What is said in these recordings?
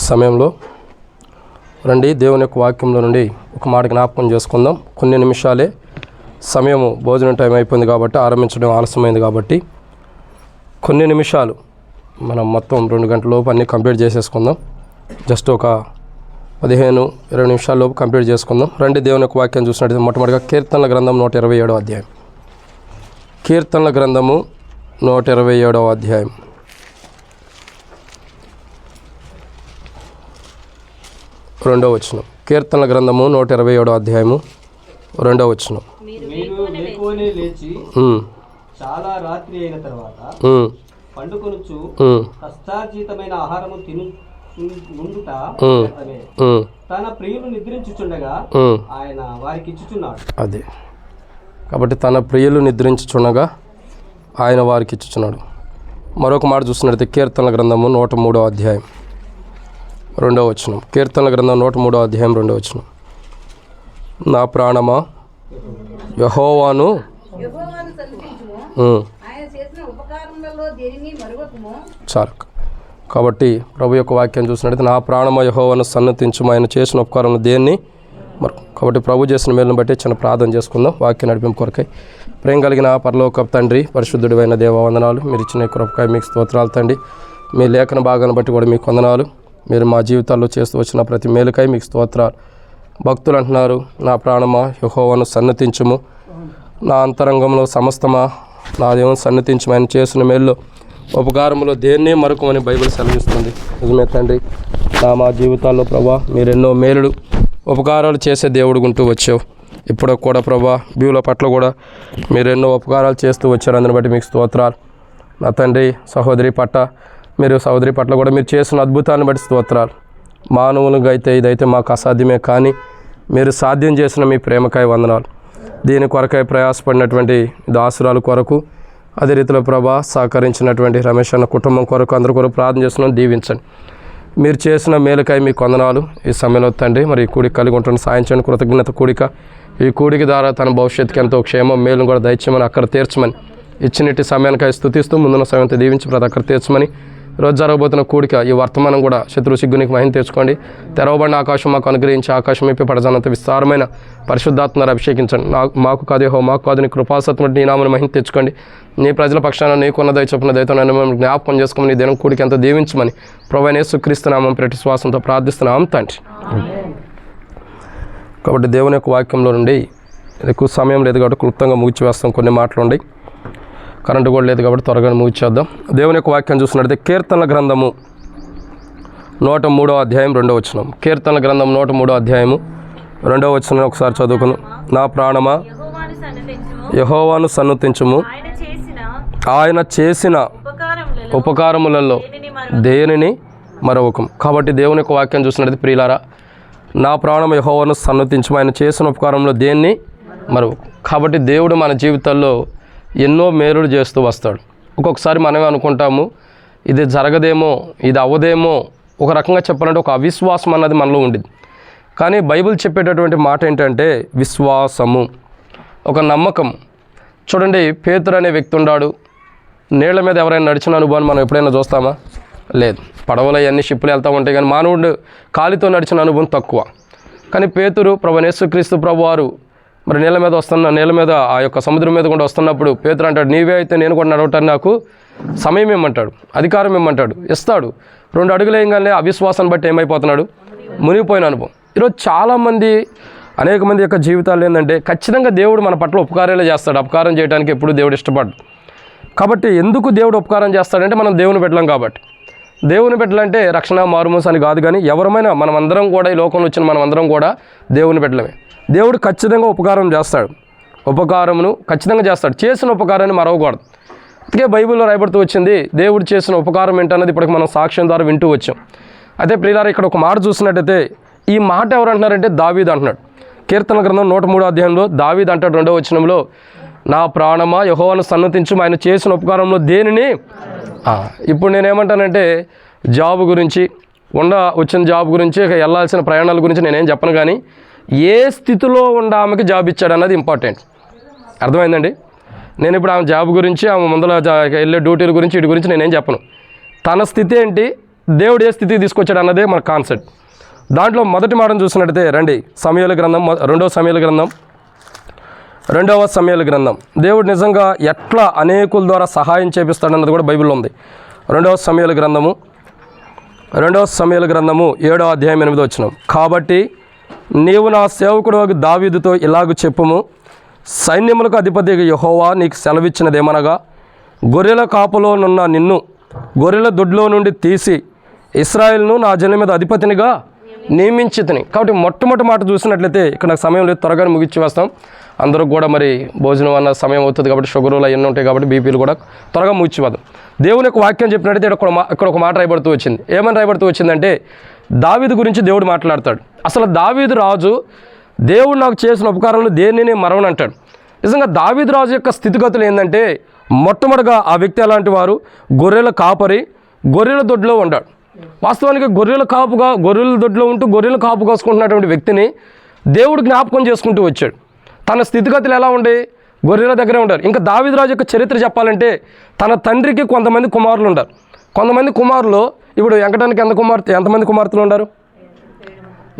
సమయంలో రండి దేవుని యొక్క వాక్యంలో నుండి ఒక మాట జ్ఞాపకం చేసుకుందాం. కొన్ని నిమిషాలే సమయము, భోజనం టైం అయిపోయింది కాబట్టి ఆరంభించడం ఆలస్యమైంది కాబట్టి కొన్ని నిమిషాలు మనం మొత్తం 2 గంటల లోపు అన్నీ కంప్లీట్ చేసేసుకుందాం. జస్ట్ ఒక 15-20 నిమిషాల లోపు కంప్లీట్ చేసుకుందాం. రండి దేవుని యొక్క వాక్యం చూసినట్టు మొట్టమొదటిగా కీర్తనల గ్రంథం 127వ అధ్యాయం. కీర్తనల గ్రంథము 127వ అధ్యాయం. రెండవ వచనం. కీర్తనల గ్రంథము 127వ అధ్యాయము 2వ వచనం. చాలా రాత్రి అయిన తర్వాత పండుకొనుచు కష్టార్జితమైన ఆహారము తినుట తన ప్రియులు నిద్రించుచుండగా ఆయన వారికి ఇచ్చుచున్నాడు. అదే కాబట్టి తన ప్రియులు నిద్రించుచుండగా ఆయన వారికి ఇచ్చుచున్నాడు. మరొక మాట చూస్తున్నట్లయితే కీర్తనల గ్రంథము 103వ అధ్యాయం 2వ వచనం. కీర్తనల గ్రంథం 103వ అధ్యాయం 2వ వచనం. నా ప్రాణమా యెహోవాను చాలు. కాబట్టి ప్రభు యొక్క వాక్యం చూసినట్లయితే నా ప్రాణమా యెహోవాను సన్నతించుము, ఆయన చేసిన ఉపకారంలో దేన్ని కాబట్టి ప్రభు చేసిన మేలును బట్టి చిన్న ప్రార్థన చేసుకుందాం వాక్యం నడిపింపు కొరకై. ప్రేమ కలిగిన పరలోక తండ్రి, పరిశుద్ధుడివైన దేవ వందనాలు. మీరు ఇచ్చిన కృపకై మీకు స్తోత్రాలు తండ్రి. మీ లేఖన భాగాన్ని బట్టి కూడా మీకు వందనాలు. మీరు మా జీవితాల్లో చేస్తూ వచ్చిన ప్రతి మేలుకై మీకు స్తోత్రాలు. భక్తులు అంటున్నారు, నా ప్రాణమా యెహోవాను సన్నతించుము, నా అంతరంగంలో సమస్తమా నా దేవుని సన్నతించుము, ఆయన చేసిన మేలులో ఉపకారములో దేన్నే మరొకమని బైబిల్ సెలవిస్తుంది. నిజమే తండ్రి, మా జీవితాల్లో ప్రభా మీరెన్నో మేలుడు ఉపకారాలు చేసే దేవుడు ఉంటూ వచ్చావు. ఇప్పుడు కూడా ప్రభా బీవుల పట్ల కూడా మీరెన్నో ఉపకారాలు చేస్తూ వచ్చారు. అందుని బట్టి మీకు స్తోత్రాలు. నా తండ్రి సహోదరి పట్ల కూడా మీరు చేసిన అద్భుతాన్ని బట్టి స్తోత్రాలు. మానవులుగా అయితే ఇదైతే మాకు అసాధ్యమే, కానీ మీరు సాధ్యం చేసిన మీ ప్రేమకాయ వందనాలు. దీని కొరకై ప్రయాసపడినటువంటి దాసురాలు కొరకు, అదే రీతిలో ప్రభా సహకరించినటువంటి రమేష్ అన్న కుటుంబం కొరకు అందరి కొరకు ప్రార్థన చేస్తున్నాం. దీవించండి. మీరు చేసిన మేలుకై మీకు వందనాలు. ఈ సమయంలో తండ్రి మరి ఈ కూడిక కలిగి ఉంటున్న సాయం చేయండి. కృతజ్ఞత కూడిక, ఈ కూడిక ద్వారా తన భవిష్యత్తుకి ఎంతో క్షేమం మేలును కూడా దయచేయమని, అక్కడ తీర్చమని, ఇచ్చినట్టు సమయానికై స్తుతిస్తూ ముందున్న సమయంతో దీవించి ప్రతి అక్కడ తీర్చమని, రోజు జరగబోతున్న కూడిక ఈ వర్తమానం కూడా శత్రు సిగ్గునికి మహిమ తెచ్చుకోండి. తెరవబడిన ఆకాశం మాకు అనుగ్రహించి ఆకాశం ఇప్పి పడజానంత విస్తారమైన పరిశుద్ధాత్మను అభిషేకించండి. మాకు కాదేహో మాకు కాదు నీ కృపాసత్వం నీ నామని మహిమ తెచ్చుకోండి. నీ ప్రజల పక్షాన నీకున్న దయ చొప్పున దయతో నన్ను జ్ఞాపకం చేసుకోమని, నీ దినం కూడికి ఎంతో దీవించమని ప్రభువైన యేసుక్రీస్తు నామం ప్రతి శ్వాసంతో ప్రార్థిస్తున్నాం తండ్రి. కాబట్టి దేవుని యొక్క వాక్యంలో నుండి ఎక్కువ సమయం లేదు కాబట్టి క్లుప్తంగా ముగిచి వేస్తాం. కొన్ని మాటలు ఉండి కరెంటు కూడా లేదు కాబట్టి త్వరగా ముగిచేద్దాం. దేవుని యొక్క వాక్యం చూసినట్లయితే కీర్తనల గ్రంథము 103వ అధ్యాయం 2వ వచనం. కీర్తనల గ్రంథం 103వ అధ్యాయము 2వ వచనం ఒకసారి చదువుకును. నా ప్రాణమా యెహోవాను సన్నతించుము, ఆయన చేసిన ఉపకారములలో దేనిని మరొకం. కాబట్టి దేవుని యొక్క వాక్యం చూసినట్లయితే ప్రియులారా, నా ప్రాణం యెహోవాను సన్నతించుము, ఆయన చేసిన ఉపకారంలో దేన్ని మరొకం. కాబట్టి దేవుడు మన జీవితాల్లో ఎన్నో మేలులు చేస్తూ వస్తాడు. ఒక్కొక్కసారి మనమే అనుకుంటాము ఇది జరగదేమో, ఇది అవ్వదేమో, ఒక రకంగా చెప్పాలంటే ఒక అవిశ్వాసం అన్నది మనలో ఉండేది. కానీ బైబిల్ చెప్పేటటువంటి మాట ఏంటంటే విశ్వాసము, ఒక నమ్మకం. చూడండి, పేతురు అనే వ్యక్తి ఉన్నాడు. నీళ్ల మీద ఎవరైనా నడిచిన అనుభవాన్ని మనం ఎప్పుడైనా చూస్తామా? లేదు. పడవలో అన్ని షిప్పులు వెళ్తూ ఉంటాయి, కానీ మానవుడు కాలితో నడిచిన అనుభవం తక్కువ. కానీ పేతురు ప్రభువైన యేసుక్రీస్తు ప్రభువారు మరి నీళ్ళ మీద ఆ యొక్క సముద్రం మీద కూడా వస్తున్నప్పుడు పేతురు అంటాడు, నీవే అయితే నేను కూడా నడవటానికి నాకు సమయం ఇమ్మంటాడు, అధికారం ఇమ్మంటాడు, ఇస్తాడు. 2 అడుగులు వేయగానే అవిశ్వాసాన్ని బట్టి ఏమైపోతున్నాడు? మునిగిపోయిన అనుభవం. ఈరోజు చాలామంది అనేక మంది యొక్క జీవితాలు ఏంటంటే ఖచ్చితంగా దేవుడు మన పట్ల ఉపకారాలే చేస్తాడు. అపకారం చేయడానికి ఎప్పుడు దేవుడు ఇష్టపడ్డు. కాబట్టి ఎందుకు దేవుడు ఉపకారం చేస్తాడంటే మనం దేవుని పెట్టలేం కాబట్టి. దేవుని పెట్టాలంటే రక్షణ మారుమూస అని కాదు, కానీ ఎవరమైనా మనమందరం కూడా ఈ లోకంలో వచ్చిన మనమందరం కూడా దేవుని పెట్టలేమే. దేవుడు ఖచ్చితంగా ఉపకారం చేస్తాడు, ఉపకారమును ఖచ్చితంగా చేస్తాడు. చేసిన ఉపకారాన్ని మరవకూడదు. అందుకే బైబిల్లో రాయబడుతూ వచ్చింది దేవుడు చేసిన ఉపకారం ఏంటన్నది ఇప్పటికి మనం సాక్ష్యం ద్వారా వింటూ వచ్చాం. అయితే ప్రియులారా, ఇక్కడ ఒక మాట చూసినట్టయితే ఈ మాట ఎవరు అంటున్నారంటే దావీదు అంటున్నాడు. కీర్తన గ్రంథం 103వ అధ్యాయంలో దావీదు అంటాడు 2వ వచనంలో, నా ప్రాణమా యెహోవాను సన్నతించుము, ఆయన చేసిన ఉపకారంలో దేనిని. ఇప్పుడు నేనేమంటానంటే జాబ్ గురించి, వచ్చిన జాబ్ గురించి, వెళ్ళాల్సిన ప్రయాణాల గురించి నేనేం చెప్పను, కానీ ఏ స్థితిలో ఆమెకి జాబ్ ఇచ్చాడు అన్నది ఇంపార్టెంట్. అర్థమైందండి? నేను ఇప్పుడు ఆమె జాబ్ గురించి, ఆమె ముందర వెళ్ళే డ్యూటీల గురించి, వీటి గురించి నేనేం చెప్పను. తన స్థితి ఏంటి, దేవుడు ఏ స్థితికి తీసుకొచ్చాడు అన్నదే మన కాన్సెప్ట్. దాంట్లో మొదటి మాటను చూసినట్టయితే రండి, సమూయేలు గ్రంథం, రెండవ సమూయేలు గ్రంథం. దేవుడు నిజంగా ఎట్లా అనేకుల ద్వారా సహాయం చేపిస్తాడన్నది కూడా బైబిల్లో ఉంది. రెండవ సమూయేలు గ్రంథము 7వ అధ్యాయం 8వ వచనం. కాబట్టి నీవు నా సేవకుడు దావీదుతో ఇలాగ చెప్పుము, సైన్యములకు అధిపతి యెహోవా నీకు సెలవిచ్చినదేమనగా, గొర్రెల కాపులోనున్న నిన్ను గొర్రెల దొడ్లో నుండి తీసి ఇశ్రాయేలును నా జనం మీద అధిపతినిగా నియమించితిని. కాబట్టి మొట్టమొదటి మాట చూసినట్లయితే ఇక్కడ నాకు సమయం లేదు, త్వరగా ముగించి వేస్తాం. అందరూ కూడా మరి భోజనం అన్న సమయం అవుతుంది కాబట్టి షుగర్లు అవన్నీ ఉంటాయి కాబట్టి బీపీలు కూడా త్వరగా ముగించి వేద్దాం. దేవుని యొక్క వాక్యం చెప్పినట్టయితే ఇక్కడ ఒక మాట రాయబడుతూ వచ్చింది. ఏమని రాయబడుతూ వచ్చిందంటే, దావీదు గురించి దేవుడు మాట్లాడతాడు. అసలు దావీదు రాజు దేవుడు నాకు చేసిన ఉపకారంలో దేనిని మరవని అంటాడు. నిజంగా దావీదు రాజు యొక్క స్థితిగతులు ఏంటంటే, మొట్టమొదటిగా ఆ వ్యక్తి ఎలాంటి వారు, గొర్రెల కాపరి, గొర్రెల దొడ్లో ఉంటాడు. వాస్తవానికి గొర్రెల దొడ్లో ఉంటూ గొర్రెల కాపు కాసుకుంటున్నటువంటి వ్యక్తిని దేవుడు జ్ఞాపకం చేసుకుంటూ వచ్చాడు. తన స్థితిగతులు ఎలా ఉండే, గొర్రెల దగ్గరే ఉంటారు. ఇంకా దావీదు రాజు యొక్క చరిత్ర చెప్పాలంటే, తన తండ్రికి కొంతమంది కుమారులు ఉంటారు. కొంతమంది కుమారులు, ఇప్పుడు వెంకటానికి ఎంతమంది కుమార్తెలు ఉన్నారు?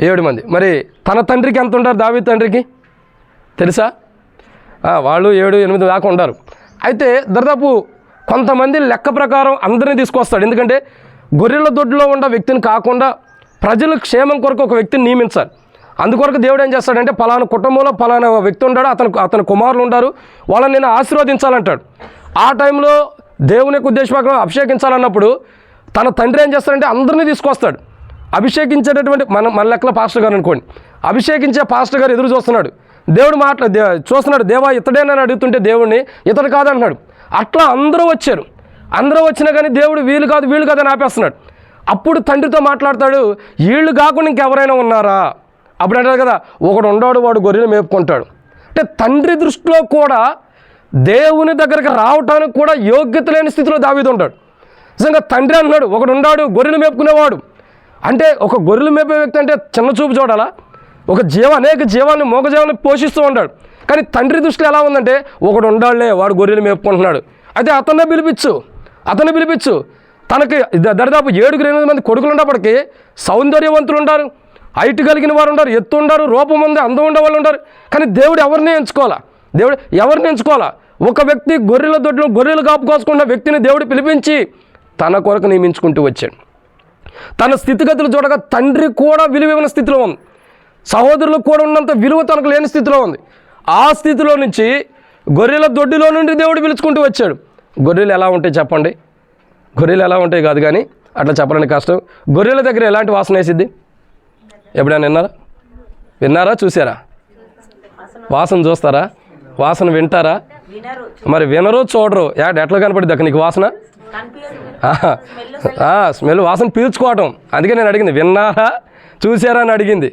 7 మంది. మరి తన తండ్రికి ఎంత ఉంటారు? దావీదు తండ్రికి తెలుసా? వాళ్ళు 7-8 దాకా ఉంటారు. అయితే దాదాపు కొంతమంది లెక్క ప్రకారం అందరినీ తీసుకొస్తాడు. ఎందుకంటే గొర్రెల దొడ్లో ఉన్న వ్యక్తిని కాకుండా ప్రజల క్షేమం కొరకు ఒక వ్యక్తిని నియమించాలి. అందుకొరకు దేవుడు ఏం చేస్తాడంటే, పలానా కుటుంబంలో పలానా వ్యక్తి ఉంటాడు, అతని కుమారులు ఉంటారు, వాళ్ళని నేను ఆశీర్వదించాలంటాడు. ఆ టైంలో దేవుని యొక్క ఉద్దేశం అభిషేకించాలన్నప్పుడు తన తండ్రి ఏం చేస్తాడంటే అందరినీ తీసుకొస్తాడు. అభిషేకించేటటువంటి మన లెక్కల పాస్టర్ గారు అనుకోండి, అభిషేకించే పాస్టర్ గారు ఎదురు చూస్తున్నాడు. దేవుడు చూస్తున్నాడు, దేవా ఇతడేనని అడుగుతుంటే దేవుడిని ఇతడు కాదంటున్నాడు. అట్లా అందరూ వచ్చారు. అందరూ వచ్చినా కానీ దేవుడు వీళ్ళు కాదు అని ఆపేస్తున్నాడు. అప్పుడు తండ్రితో మాట్లాడతాడు, వీళ్ళు కాకుండా ఇంకెవరైనా ఉన్నారా? అప్పుడు అంటారు కదా, ఒకడు ఉన్నాడు, వాడు గొర్రెలు మేపుకుంటాడు. అంటే తండ్రి దృష్టిలో కూడా దేవుని దగ్గరికి రావడానికి కూడా యోగ్యత లేని స్థితిలో దావీదు ఉంటాడు. నిజంగా తండ్రి అన్నాడు, ఒకడు ఉన్నాడు గొర్రెలు మేపుకునేవాడు. అంటే ఒక గొర్రెలు మేపే వ్యక్తి అంటే చిన్న చూపు చూడాలా? అనేక జీవాన్ని మూగజీవాన్ని పోషిస్తూ ఉంటాడు. కానీ తండ్రి దృష్టిలో ఎలా ఉందంటే, ఒకడు ఉండాలే, వాడు గొర్రెలు మేపుకుంటున్నాడు. అయితే అతన్ని పిలిపించు. తనకి దాదాపు 7-8 మంది కొడుకులు ఉన్నప్పటికీ సౌందర్యవంతులు ఉంటారు, హైట్ కలిగిన వారు ఉంటారు, ఎత్తు ఉంటారు, రూపం ఉంది, అందం ఉండే వాళ్ళు ఉంటారు. కానీ దేవుడు ఎవరిని ఎంచుకోవాలా? ఒక వ్యక్తి గొర్రెల దొడ్లో గొర్రెలు కాపు కాసుకున్న వ్యక్తిని దేవుడు పిలిపించి తన కొరకు నియమించుకుంటూ వచ్చాడు. తన స్థితిగతులు చూడగా తండ్రి కూడా విలువైన స్థితిలో ఉంది, సహోదరులకు కూడా ఉన్నంత విలువ తనకు లేని స్థితిలో ఉంది. ఆ స్థితిలో నుంచి గొర్రెల దొడ్డిలో నుండి దేవుడు పిలుచుకుంటూ వచ్చాడు. గొర్రెలు ఎలా ఉంటాయి చెప్పండి? గొర్రెలు ఎలా ఉంటాయి కాదు కానీ అట్లా చెప్పడానికి కష్టం. గొర్రెల దగ్గర ఎలాంటి వాసన వేసిద్ది? ఎప్పుడైనా విన్నారా చూసారా? వాసన చూస్తారా? వాసన వింటారా? మరి వినరు, చూడరు. ఎట్లా కనపడిద్ది అక్కడ నీకు వాసన? స్మెల్, వాసన పీల్చుకోవటం. అందుకే నేను అడిగింది, విన్నారా చూసారా అని అడిగింది.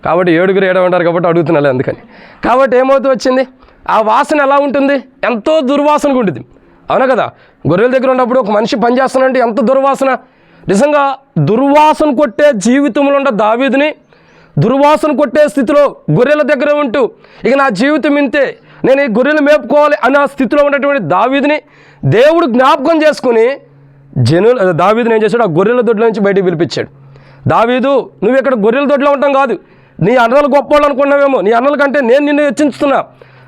కాబట్టి 7 ఉంటారు కాబట్టి అడుగుతున్నాను అందుకని. కాబట్టి ఏమవుతూ వచ్చింది, ఆ వాసన ఎలా ఉంటుంది? ఎంతో దుర్వాసనగా ఉంటుంది, అవునా కదా? గొర్రెల దగ్గర ఉన్నప్పుడు ఒక మనిషి పనిచేస్తానంటే ఎంత దుర్వాసన. నిజంగా దుర్వాసన కొట్టే జీవితంలో ఉన్న దావీదుని దుర్వాసన కొట్టే స్థితిలో గొర్రెల దగ్గర ఉంటూ ఇక నా జీవితం ఇంతే, నేను ఈ గొర్రెలు మేపుకోవాలి అన్న స్థితిలో ఉన్నటువంటి దావీదుని దేవుడు జ్ఞాపకం చేసుకుని దావీదుని ఏం చేశాడు? ఆ గొర్రెల దొడ్లో నుంచి బయటికి పిలిపించాడు. దావీదు, నువ్వు ఇక్కడ గొర్రెల దొడ్లో ఉంటాం కాదు, నీ అన్నలు గొప్పవాళ్ళు అనుకున్నావేమో, నీ అన్నల కంటే నేను నిన్ను హెచ్చించుతున్నా.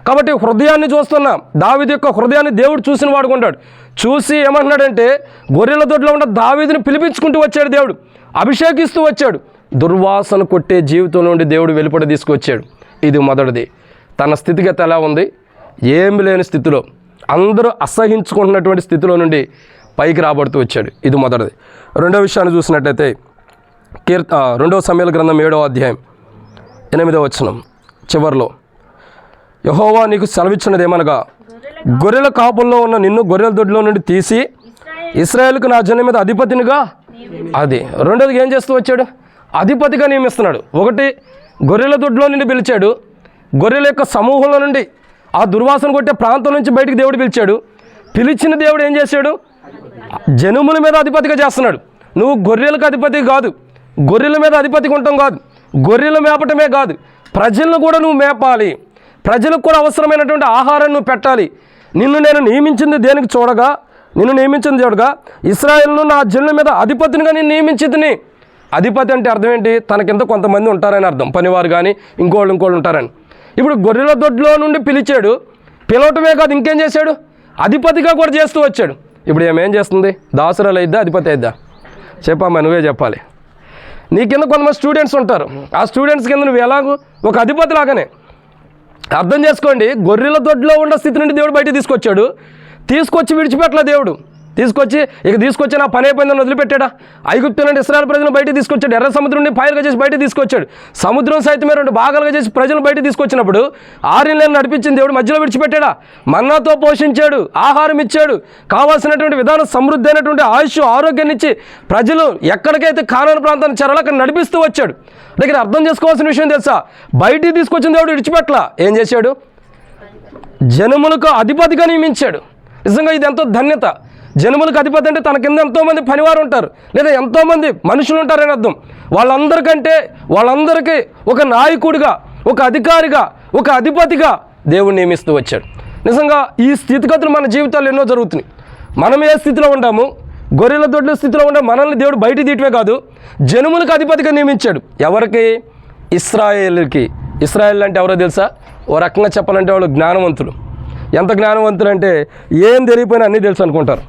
కాబట్టి హృదయాన్ని చూస్తున్నా. దావీదు యొక్క హృదయాన్ని దేవుడు చూసిన వాడుకుంటాడు. చూసి ఏమంటున్నాడంటే, గొర్రెల దొడ్లో ఉన్న దావీదుని పిలిపించుకుంటూ వచ్చాడు దేవుడు, అభిషేకిస్తూ వచ్చాడు. దుర్వాసన కొట్టే జీవితం నుండి దేవుడు వెలుపడి తీసుకొచ్చాడు. ఇది మొదటిది. తన స్థితిగతి ఎలా ఉంది? ఏమి లేని స్థితిలో, అందరూ అసహించుకుంటున్నటువంటి స్థితిలో నుండి పైకి రాబడుతూ వచ్చాడు. ఇది మొదటిది. రెండో విషయాన్ని చూసినట్లయితే 2వ సమూయేలు గ్రంథం 7వ అధ్యాయం 8వ వచనం చివరిలో, యెహోవా నీకు సెలవిచ్చినదేమనగా, గొర్రెల కాపుల్లో ఉన్న నిన్ను గొర్రెల దొడ్లో నుండి తీసి ఇశ్రాయేలుకు నా జనం మీద అధిపతినిగా. అది రెండోదిగా ఏం చేస్తూ వచ్చాడు? అధిపతిగా నియమిస్తున్నాడు. ఒకటి, గొర్రెల దొడ్లో నుండి పిలిచాడు, గొర్రెల యొక్క సమూహంలో నుండి ఆ దుర్వాసన కొట్టే ప్రాంతం నుంచి బయటికి దేవుడు పిలిచాడు. పిలిచిన దేవుడు ఏం చేశాడు? జనముల మీద అధిపతిగా చేస్తున్నాడు. నువ్వు గొర్రెలకు అధిపతి కాదు, గొర్రెల మీద అధిపతిగా ఉండటం కాదు, గొర్రెలు మేపటమే కాదు, ప్రజలను కూడా నువ్వు మేపాలి. ప్రజలకు కూడా అవసరమైనటువంటి ఆహారాన్ని నువ్వు పెట్టాలి. నిన్ను నేను నియమించింది దేనికి చూడగా, నిన్ను నియమించిన దేవుడుగా ఇశ్రాయేలును నా జనుల మీద అధిపతినిగా నేను నియమించితిని. అధిపతి అంటే అర్థం ఏంటి? తనకింత కొంతమంది ఉంటారని అర్థం, పనివారు కానీ ఇంకోళ్ళు ఉంటారని. ఇప్పుడు గొర్రెల దొడ్లో నుండి పిలిచాడు, పిలవటమే కాదు ఇంకేం చేశాడు? అధిపతిగా కూడా చేస్తూ వచ్చాడు. ఇప్పుడు ఏమేం చేస్తుంది? దాసురాలు అయిద్దా, అధిపతి అయిద్దా? చెప్పమ్మా, నువ్వే చెప్పాలి. నీ కింద కొంతమంది స్టూడెంట్స్ ఉంటారు, ఆ స్టూడెంట్స్ కింద నువ్వు ఎలాగూ ఒక అధిపతి లాగానే. అర్థం చేసుకోండి, గొర్రెల దొడ్లో ఉన్న స్థితి నుండి దేవుడు బయట తీసుకొచ్చి విడిచిపెట్టలే దేవుడు. తీసుకొచ్చి నా పని అయిపోయిందని వదిలిపెట్టాడా? ఐగుప్తు నుండి ఇశ్రాయేలు ప్రజలను బయట తీసుకొచ్చాడు, ఎర్ర సముద్రం నుండి పాయలుగా చేసి బయట తీసుకొచ్చాడు, సముద్రం సైతమే 2 భాగాలుగా చేసి ప్రజలను బయట తీసుకొచ్చినప్పుడు 6 నెలలు నడిపించిన దేవుడు మధ్యలో విడిచిపెట్టాడా? మన్నాతో పోషించాడు, ఆహారం ఇచ్చాడు, కావాల్సినటువంటి విధానం సమృద్ధి అయినటువంటి ఆయుష్ ఆరోగ్యాన్ని ఇచ్చి ప్రజలు ఎక్కడికైతే కానాను ప్రాంతాన్ని చేరాలో అక్కడ నడిపిస్తూ వచ్చాడు. దగ్గర అర్థం చేసుకోవాల్సిన విషయం తెలుసా? బయటికి తీసుకొచ్చిన దేవుడు విడిచిపెట్టలా. ఏం చేశాడు? జనములకు అధిపతిగా నియమించాడు. నిజంగా ఇది ఎంతో ధన్యత. జనములకు అధిపతి అంటే తన కింద ఎంతోమంది పనివారు ఉంటారు, లేదా ఎంతోమంది మనుషులు ఉంటారని అర్థం. వాళ్ళందరికీ ఒక నాయకుడిగా, ఒక అధికారిగా, ఒక అధిపతిగా దేవుడు నియమిస్తూ వచ్చాడు. నిజంగా ఈ స్థితిగతులు మన జీవితాల్లో ఎన్నో జరుగుతున్నాయి. మనం ఏ స్థితిలో ఉంటాము? గొర్రెల దొడ్ల స్థితిలో ఉండే మనల్ని దేవుడు బయట తీయటమే కాదు, జనములకు అధిపతిగా నియమించాడు. ఎవరికి? ఇశ్రాయేలుకి. ఇశ్రాయేల్ అంటే ఎవరో తెలుసా? ఓ రకంగా చెప్పాలంటే వాళ్ళు జ్ఞానవంతులు. ఎంత జ్ఞానవంతులు అంటే ఏం తెలియపోయినా అన్నీ తెలుసు అనుకుంటారు.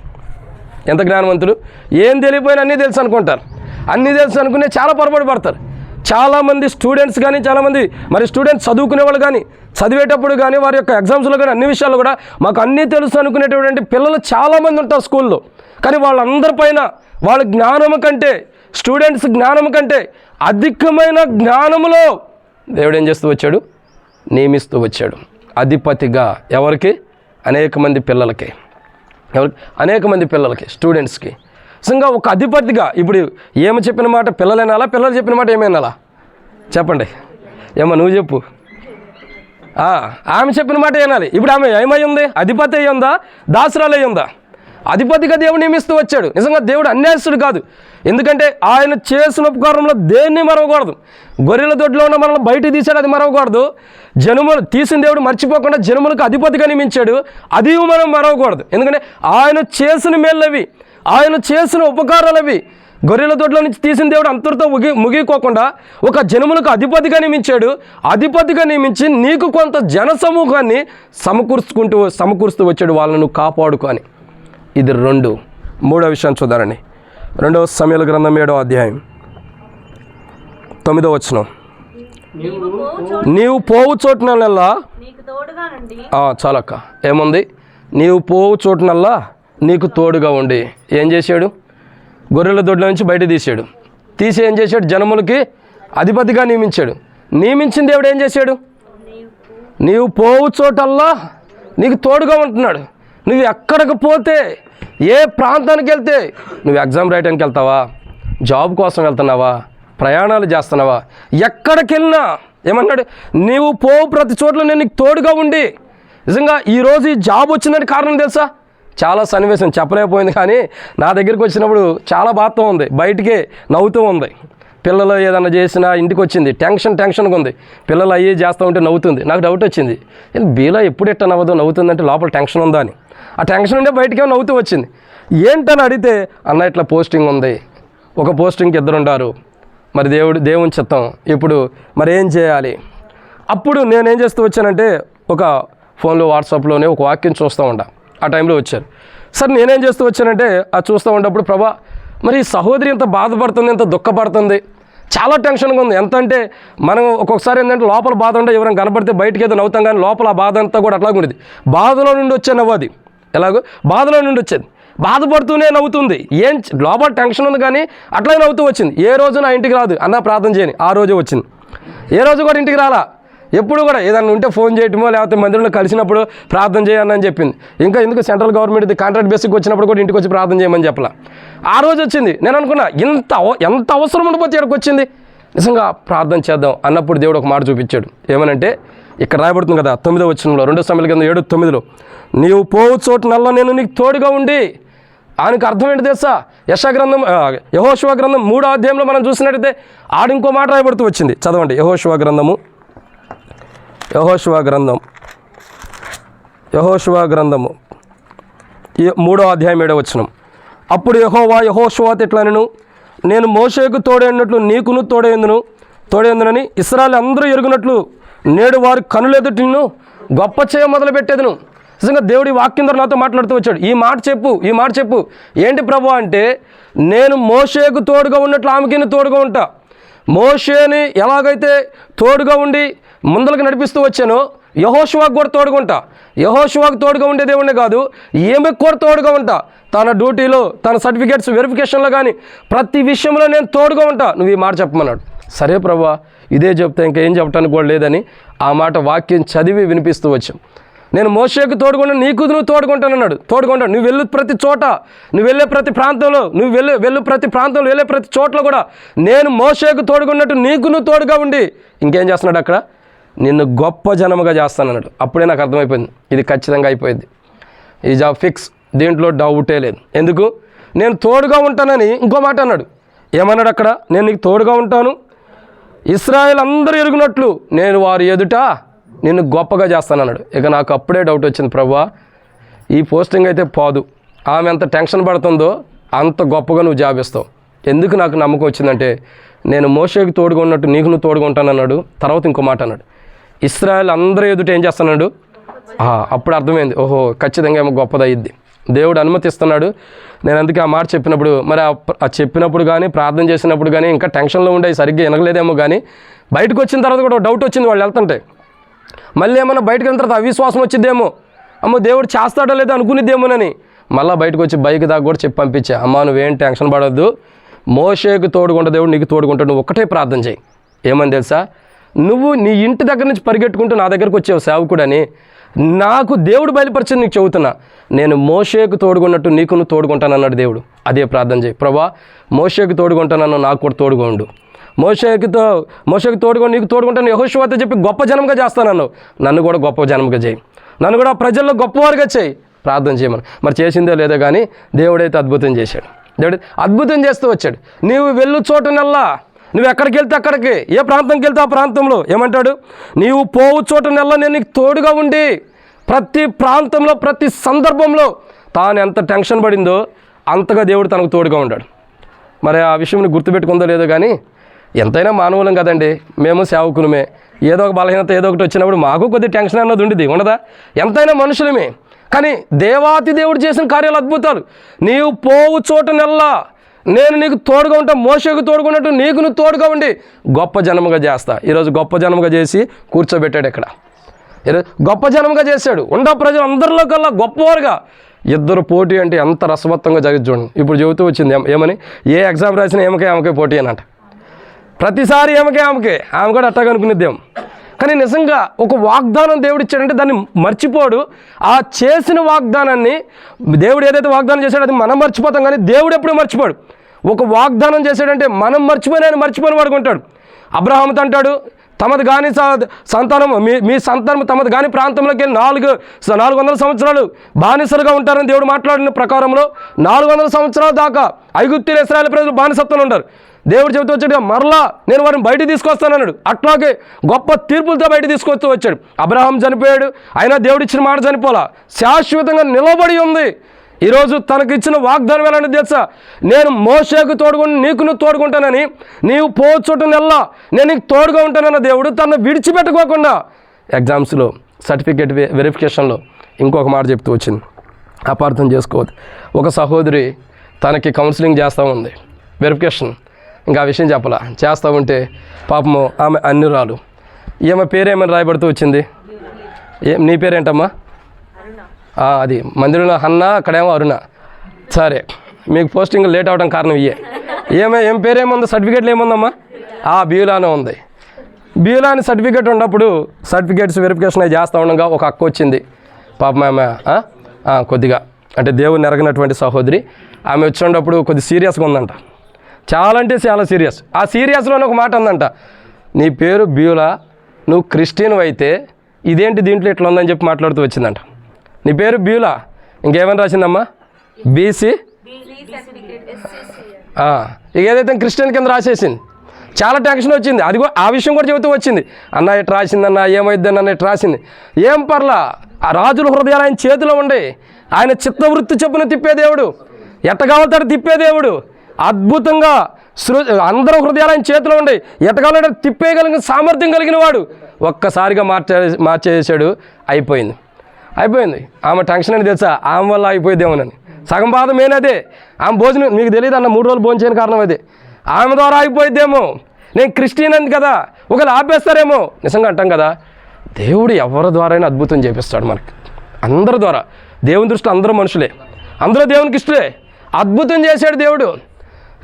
ఎంత జ్ఞానవంతులు? ఏం తెలియపోయినా అన్నీ తెలుసు అనుకుంటారు. అన్నీ తెలుసు అనుకునే చాలా పొరపాటు పడతారు. చాలామంది స్టూడెంట్స్ కానీ, చాలామంది స్టూడెంట్స్ చదువుకునే వాళ్ళు కానీ, చదివేటప్పుడు కానీ, వారి యొక్క ఎగ్జామ్స్లో కానీ అన్ని విషయాలు కూడా మాకు అన్నీ తెలుసు అనుకునేటువంటి పిల్లలు చాలామంది ఉంటారు స్కూల్లో. కానీ వాళ్ళందరిపైన వాళ్ళ జ్ఞానము కంటే, స్టూడెంట్స్ జ్ఞానము కంటే అధికమైన జ్ఞానములో దేవుడు ఏం చేస్తూ వచ్చాడు? నియమిస్తూ వచ్చాడు అధిపతిగా. ఎవరికి? అనేక మంది పిల్లలకి. అనేక మంది పిల్లలకి, స్టూడెంట్స్కి. నిజంగా ఒక అధిపతిగా. ఇప్పుడు ఏమి చెప్పిన మాట పిల్లలైనాలా, పిల్లలు చెప్పిన మాట ఏమైనాలా? చెప్పండి. ఏమో నువ్వు చెప్పు. ఆమె చెప్పిన మాట ఏనాలి. ఇప్పుడు ఆమె ఏమై ఉంది? అధిపతి అయి ఉందా, దాసురాలు అయి ఉందా? అధిపతిగా దేవుడు నియమిస్తూ వచ్చాడు. నిజంగా దేవుడు అన్యాయస్తుడు కాదు. ఎందుకంటే ఆయన చేసిన ఉపకారంలో దేన్ని మరవకూడదు. గొర్రెల దొడ్లో ఉన్న మనల్ని బయట తీశాడు, అది మరవకూడదు. జనములు తీసిన దేవుడు మర్చిపోకుండా జనములకు అధిపతిగా నియమించాడు, అది మనం మరవకూడదు. ఎందుకంటే ఆయన చేసిన మేళ్ళవి, ఆయన చేసిన ఉపకారాలవి. గొర్రెల దొడ్లో నుంచి తీసిన దేవుడు అంతటితో ముగిపోకుండా ఒక జనములకు అధిపతిగా నియమించాడు. అధిపతిగా నియమించి నీకు కొంత జన సమూహాన్ని సమకూరుస్తూ వచ్చాడు, వాళ్ళను కాపాడుకొని. ఇది 2. 3వ విషయం చూద్దారండి. 2వ సమూయేలు గ్రంథం 7వ అధ్యాయం 9వ వచనం. నీవు పోవు చోటునల్లా చాలక్క. ఏముంది? నీవు పోవు చోటునల్లా నీకు తోడుగా ఉండి. ఏం చేశాడు? గొర్రెల దొడ్ల నుంచి బయట తీసాడు. ఏం చేశాడు? జనములకి అధిపతిగా నియమించాడు. నియమించిన దేవుడు ఏం చేశాడు? నీవు పోవు చోటల్లా నీకు తోడుగా ఉంటున్నాడు. నువ్వు ఎక్కడికి పోతే, ఏ ప్రాంతానికి వెళ్తే, నువ్వు ఎగ్జామ్ రాయడానికి వెళ్తావా, జాబ్ కోసం వెళ్తున్నావా, ప్రయాణాలు చేస్తున్నావా, ఎక్కడికి వెళ్ళినా ఏమన్నాడు? నీవు పోవు ప్రతి చోట్ల నేను నీకు తోడుగా ఉండి. నిజంగా ఈరోజు ఈ జాబ్ వచ్చిందని కారణం తెలుసా? చాలా సన్నివేశం చెప్పలేకపోయింది, కానీ నా దగ్గరికి వచ్చినప్పుడు చాలా బాధతో ఉంది, బయటికే నవ్వుతూ ఉంది. పిల్లలు ఏదన్నా చేసినా ఇంటికి వచ్చింది టెన్షన్గా ఉంది. పిల్లలు అయ్యి చేస్తూ ఉంటే నవ్వుతుంది. నాకు డౌట్ వచ్చింది, బీలా ఎప్పుడు ఎట్ట నవ్వుతుందంటే లోపల టెన్షన్ ఉందా అని. ఆ టెన్షన్ ఉంటే బయటికే నవ్వుతూ వచ్చింది. ఏంటని అడిగితే, అన్న ఇట్లా పోస్టింగ్ ఉంది, ఒక పోస్టింగ్కి 2 ఉంటారు, మరి దేవుని చిత్తం, ఇప్పుడు మరి ఏం చేయాలి? అప్పుడు నేనేం చేస్తూ వచ్చానంటే, ఒక ఫోన్లో వాట్సాప్లోనే ఒక వాక్యం చూస్తూ ఉంటా. ఆ టైంలో వచ్చారు. సరే నేనేం చేస్తూ వచ్చానంటే, అది చూస్తూ ఉన్నప్పుడు, ప్రభా మరి ఈ సహోదరి ఎంత బాధపడుతుంది, ఎంత దుఃఖపడుతుంది, చాలా టెన్షన్గా ఉంది. ఎంత అంటే మనం ఒక్కొక్కసారి ఏంటంటే లోపల బాధ ఉంటే ఎవరైనా కనపడితే బయటకి ఏదో నవ్వుతాం, కానీ లోపల ఆ బాధ అంతా కూడా అట్లాగే ఉండేది. బాధలో నుండి వచ్చే నవ్వు అది. ఎలాగో బాధలో నుండి వచ్చేది, బాధపడుతూనే నవ్వుతుంది. ఏం లోపల టెన్షన్ ఉంది కానీ అట్లాగే నవ్వుతూ వచ్చింది. ఏ రోజు నా ఇంటికి రాదు, అన్న ప్రార్థన చేయని, ఆ రోజే వచ్చింది. ఏ రోజు కూడా ఇంటికి రాలా. ఎప్పుడు కూడా ఏదన్నా ఉంటే ఫోన్ చేయటమో, లేకపోతే మందిరంలో కలిసినప్పుడు ప్రార్థన చేయని చెప్పింది. ఇంకా ఎందుకు సెంట్రల్ గవర్నమెంట్ కాంట్రాక్ట్ బేసిక్ వచ్చినప్పుడు కూడా ఇంటికి వచ్చి ప్రార్థన చేయమని చెప్పలా. ఆ రోజు వచ్చింది. నేను అనుకున్నా ఎంత అవసరం ఉండిపోతే ఇక్కడికి వచ్చింది, నిజంగా ప్రార్థన చేద్దాం అన్నప్పుడు దేవుడు ఒక మాట చూపించాడు. ఏమనంటే, ఇక్కడ రాయబడుతుంది కదా 9వ వచనంలో, 2 సమూయేలు గ్రంథం 7:9, నీవు పోవు చోటునల్లా నేను నీకు తోడుగా ఉండి. ఆయనకు అర్థం ఏంటి తెలుసా? యెహోషువ గ్రంథం 3వ అధ్యాయంలో మనం చూసినట్టయితే ఇంకో మాట రాయబడుతూ వచ్చింది. చదవండి. యెహోషువ గ్రంథము 3వ అధ్యాయం 7వ వచనం. అప్పుడు యెహోషువతో ఇట్లనెను, నేను మోషేకు తోడైనట్లు నీకును తోడైందునని ఇశ్రాయేలు అందరూ ఎరుగునట్లు నేడు వారి కనులెదుట నిన్ను గొప్ప చేయ మొదలుపెట్టేదను. నిజంగా దేవుడి వాక్యం ద్వారా నాతో మాట్లాడుతూ వచ్చాడు. ఈ మాట చెప్పు. ఏంటి ప్రభు అంటే, నేను మోషేకు తోడుగా ఉన్నట్లు ఆమెకి తోడుగా ఉంటా. మోషేని ఎలాగైతే తోడుగా ఉండి ముందలకు నడిపిస్తూ వచ్చానో యెహోషువకు కూడా తోడుగా ఉంటా. యెహోషువకు తోడుగా ఉండే దేవుడే కాదు, ఈమెకు కూడా తోడుగా ఉంటా. తన డ్యూటీలో, తన సర్టిఫికేట్స్ వెరిఫికేషన్లో కానీ ప్రతి విషయంలో నేను తోడుగా ఉంటా. నువ్వు ఈ మాట చెప్పమన్నాడు. సరే ప్రభా, ఇదే చెప్తే ఇంకేం చెప్పడానికి కూడా లేదని ఆ మాట వాక్యం చదివి వినిపిస్తూ వచ్చాం. నేను మోషేకు తోడుకుంటా, నీకు నువ్వు తోడుకుంటానన్నాడు. తోడుకుంటాను. నువ్వు వెళ్ళు ప్రతి చోట, నువ్వు వెళ్ళే ప్రతి ప్రాంతంలో, నువ్వు వెళ్ళే ప్రతి ప్రాంతంలో, వెళ్ళే ప్రతి చోట్ల కూడా నేను మోషేకు తోడుకున్నట్టు నీకు నువ్వు తోడుగా ఉండి ఇంకేం చేస్తున్నాడు అక్కడ, నిన్ను గొప్ప జనముగా చేస్తానన్నాడు. అప్పుడే నాకు అర్థమైపోయింది, ఇది ఖచ్చితంగా అయిపోయింది, ఈ జాబ్ ఫిక్స్, దీంట్లో డౌటే లేదు. ఎందుకు? నేను తోడుగా ఉంటానని ఇంకో మాట అన్నాడు. ఏమన్నాడు అక్కడ? నేను నీకు తోడుగా ఉంటాను, ఇశ్రాయేలు అందరూ ఎరుగునట్లు నేను వారి ఎదుట నిన్ను గొప్పగా చేస్తానన్నాడు. ఇక నాకు అప్పుడే డౌట్ వచ్చింది, ప్రభువా ఈ పోస్టింగ్ అయితే పోదు, ఆమె ఎంత టెన్షన్ పడుతుందో అంత గొప్పగా నువ్వు జాబ్ ఇస్తావు. ఎందుకు నాకు నమ్మకం వచ్చిందంటే, నేను మోషేకు తోడుగా ఉన్నట్టు నీకు నువ్వు తోడుగా ఉంటానన్నాడు. తర్వాత ఇంకో మాట అన్నాడు, ఇశ్రాయేలు అందరూ ఎదుట ఏం చేస్తున్నాడు. అప్పుడు అర్థమైంది, ఓహో ఖచ్చితంగా ఏమో గొప్పదయ్యిద్ది, దేవుడు అనుమతిస్తున్నాడు. నేను అందుకే ఆ మాట చెప్పినప్పుడు, మరి ఆ చెప్పినప్పుడు కానీ ప్రార్థన చేసినప్పుడు కానీ ఇంకా టెన్షన్లో ఉండే సరిగ్గా వినగలేదేమో, కానీ బయటకు వచ్చిన తర్వాత కూడా డౌట్ వచ్చింది. వాళ్ళు వెళ్తుంటే మళ్ళీ ఏమన్నా బయటకు వెళ్ళిన తర్వాత అవిశ్వాసం వచ్చిద్దేమో, అమ్మో దేవుడు చేస్తాడో లేదో అనుకునిద్దేమోనని మళ్ళీ బయటకు వచ్చి బైక్ దాకా కూడా చెప్పి పంపించా. అమ్మా నువ్వేం టెన్షన్ పడొద్దు, మోషేకు తోడుకుంటా దేవుడు నీకు తోడుకుంటాడు, నువ్వు ఒక్కటే ప్రార్థన చేయి. ఏమని తెలుసా, నువ్వు నీ ఇంటి దగ్గర నుంచి పరిగెట్టుకుంటూ నా దగ్గరకు వచ్చావు సేవకుడని, నాకు దేవుడు బయలుపరిచింది నీకు చెబుతున్నా, నేను మోషేకు తోడుకున్నట్టు నీకు నువ్వు తోడుకుంటానన్నాడు దేవుడు. అదే ప్రార్థన చేయి. ప్రభా మోషేకు తోడుకుంటానన్నా నాకు కూడా తోడుగా ఉండు, మోషేకు తోడుగా నీకు తోడుకుంటాను, యెహోషువతో చెప్పి గొప్ప జనంగా చేస్తానన్నావు, నన్ను కూడా గొప్ప జనంగా చేయి, నన్ను కూడా ప్రజల్లో గొప్పవారుగా చేయి, ప్రార్థన చేయమని. మరి చేసిందో లేదో కానీ దేవుడైతే అద్భుతం చేశాడు. దేవుడు అద్భుతం చేస్తూ వచ్చాడు. నీవు వెళ్ళు చోటనల్లా, నువ్వు ఎక్కడికి వెళ్తే అక్కడికి, ఏ ప్రాంతంకి వెళ్తే ఆ ప్రాంతంలో ఏమంటాడు, నీవు పోవు చోటనల్లా నేను నీకు తోడుగా ఉండి, ప్రతి ప్రాంతంలో ప్రతి సందర్భంలో తాను ఎంత టెన్షన్ పడిందో అంతగా దేవుడు తనకు తోడుగా ఉన్నాడు. మరి ఆ విషయం గుర్తుపెట్టుకుందో లేదో కానీ ఎంతైనా మానవులం కదండి, మేము సేవకులమే, ఏదో ఒక బలహీనత ఏదో ఒకటి వచ్చినప్పుడు మాకు కొద్ది టెన్షన్ అన్నది ఉండదా? ఎంతైనా మనుషులమే. కానీ దేవాతి దేవుడు చేసిన కార్యాలు అద్భుతాలు. నీవు పోవు చోటనల్లా నేను నీకు తోడుగా ఉంటా, మోషేకు తోడుకున్నట్టు నీకు నువ్వు తోడుగా ఉండి గొప్ప జనముగా చేస్తా. ఈరోజు గొప్ప జనముగా చేసి కూర్చోబెట్టాడు ఇక్కడ. ఈరోజు గొప్ప జనముగా చేశాడు. ప్రజలు అందరిలో కల్లా గొప్పవారుగా. ఇద్దరు పోటీ అంటే ఎంత రసవత్తంగా జరిగి చూడండి. ఇప్పుడు చెబుతూ వచ్చింది ఏమని, ఏ ఎగ్జామ్ రాసినా ఏమకే పోటీ అనంట. ప్రతిసారి ఆమె కూడా అట్టాగా అనుకునేద్దాం. కానీ నిజంగా ఒక వాగ్దానం దేవుడు ఇచ్చాడంటే దాన్ని మర్చిపోడు. ఆ చేసిన వాగ్దానాన్ని దేవుడు ఏదైతే వాగ్దానం చేశాడో అది మనం మర్చిపోతాం, కానీ దేవుడు ఎప్పుడు మర్చిపోడు. ఒక వాగ్దానం చేశాడంటే మనం మర్చిపోయిన ఆయన మర్చిపోయిన వాడుకుంటాడు. అబ్రహాముతో అంటాడు, తమది కాని సంతానం మీ సంతానం తమది కాని ప్రాంతంలోకి 400 సంవత్సరాలు బానిసలుగా ఉంటారని దేవుడు మాట్లాడిన ప్రకారంలో 400 సంవత్సరాల దాకా ఐగుప్తీయులు ఇశ్రాయేలు ప్రజలు బానిసత్వంలో ఉంటారు. దేవుడు చెబుతూ వచ్చాడు, మరలా నేను వారిని బయట తీసుకొస్తానన్నాడు. అట్లాగే గొప్ప తీర్పులతో బయట తీసుకొస్తూ వచ్చాడు. అబ్రహాం చనిపోయాడు, అయినా దేవుడు ఇచ్చిన మాట చనిపోలా, శాశ్వతంగా నిలబడి ఉంది. ఈరోజు తనకు ఇచ్చిన వాగ్దానం ఎలాంటి తెలుసా, నేను మోషేకు తోడుకుని నీకు నువ్వు తోడుకుంటానని, నీవు పోచోటనల్లా నేను నీకు తోడుగా ఉంటానన్న దేవుడు తనను విడిచిపెట్టుకోకుండా ఎగ్జామ్స్లో సర్టిఫికేట్ వెరిఫికేషన్లో ఇంకొక మాట చెప్తూ వచ్చింది. అపార్థం చేసుకోవద్దు. ఒక సహోదరి తనకి కౌన్సిలింగ్ చేస్తూ ఉంది, వెరిఫికేషన్, ఇంకా ఆ విషయం చెప్పాలా, చేస్తూ ఉంటే పాపము ఆమె అన్యురాలు. ఈమె పేరేమని రాయబడుతూ వచ్చింది, నీ పేరేంటమ్మా? అది మందిరంలో హన్న, అక్కడేమో అరుణ. సరే, మీకు పోస్టింగ్ లేట్ అవ్వడం కారణం ఏం పేరేముందో, సర్టిఫికేట్లు ఏముందమ్మా? బ్యూలానే ఉంది. బ్యూలాని సర్టిఫికేట్ ఉన్నప్పుడు సర్టిఫికేట్స్ వెరిఫికేషన్ అవి చేస్తూ ఉండగా ఒక అక్క వచ్చింది. పాపం ఆమె కొద్దిగా అంటే దేవుని ఎరగనటువంటి సహోదరి. ఆమె వచ్చినప్పుడు కొద్ది సీరియస్గా ఉందంట, చాలా అంటే చాలా సీరియస్. ఆ సీరియస్లోనే ఒక మాట ఉందంట, నీ పేరు బ్యూలా, నువ్వు క్రిస్టియన్ అయితే ఇదేంటి దీంట్లో ఇట్లా ఉందని చెప్పి మాట్లాడుతూ వచ్చిందంట. నీ పేరు బ్యూలా, ఇంకేమైనా రాసిందమ్మా? బీసీ, ఇక ఏదైతే క్రిస్టియన్ కింద రాసేసింది. చాలా టెన్షన్ వచ్చింది. అది కూడా ఆ విషయం కూడా చెబుతూ వచ్చింది, అన్న ఇట్లా రాసిందన్న, ఏమైందన్న ఇట్లా రాసింది. ఏం పర్లా, ఆ రాజుల హృదయాలు ఆయన చేతిలో ఉండే, ఆయన చిత్తవృత్తి చొప్పున తిప్పే దేవుడు, ఎట్టగావతాడు తిప్పే దేవుడు. అద్భుతంగా అందరూ హృదయాలు ఆయన చేతిలో ఉండే, ఎట్టగాలంటే తిప్పేయగలిగిన సామర్థ్యం కలిగిన వాడు. ఒక్కసారిగా మార్చేసాడు. అయిపోయింది. ఆమె టెన్షన్ అని తెలుసా, ఆమె వల్ల అయిపోయేదేమోనని. సగం బాధ మేనదే. ఆమె భోజనం మీకు తెలియదు అన్న, 3 రోజులు భోజనం చేయని కారణం అదే. ఆమె ద్వారా అయిపోయిద్దేమో, నేను క్రిస్టియన్ అంది కదా, ఒకవేళ ఆపేస్తారేమో. నిజంగా అంటాం కదా, దేవుడు ఎవరి ద్వారా అయినా అద్భుతం చేపిస్తాడు మనకి, అందరి ద్వారా. దేవుని దృష్టిలో అందరూ మనుషులే, అందరూ దేవునికి ఇష్టలే. అద్భుతం చేశాడు దేవుడు.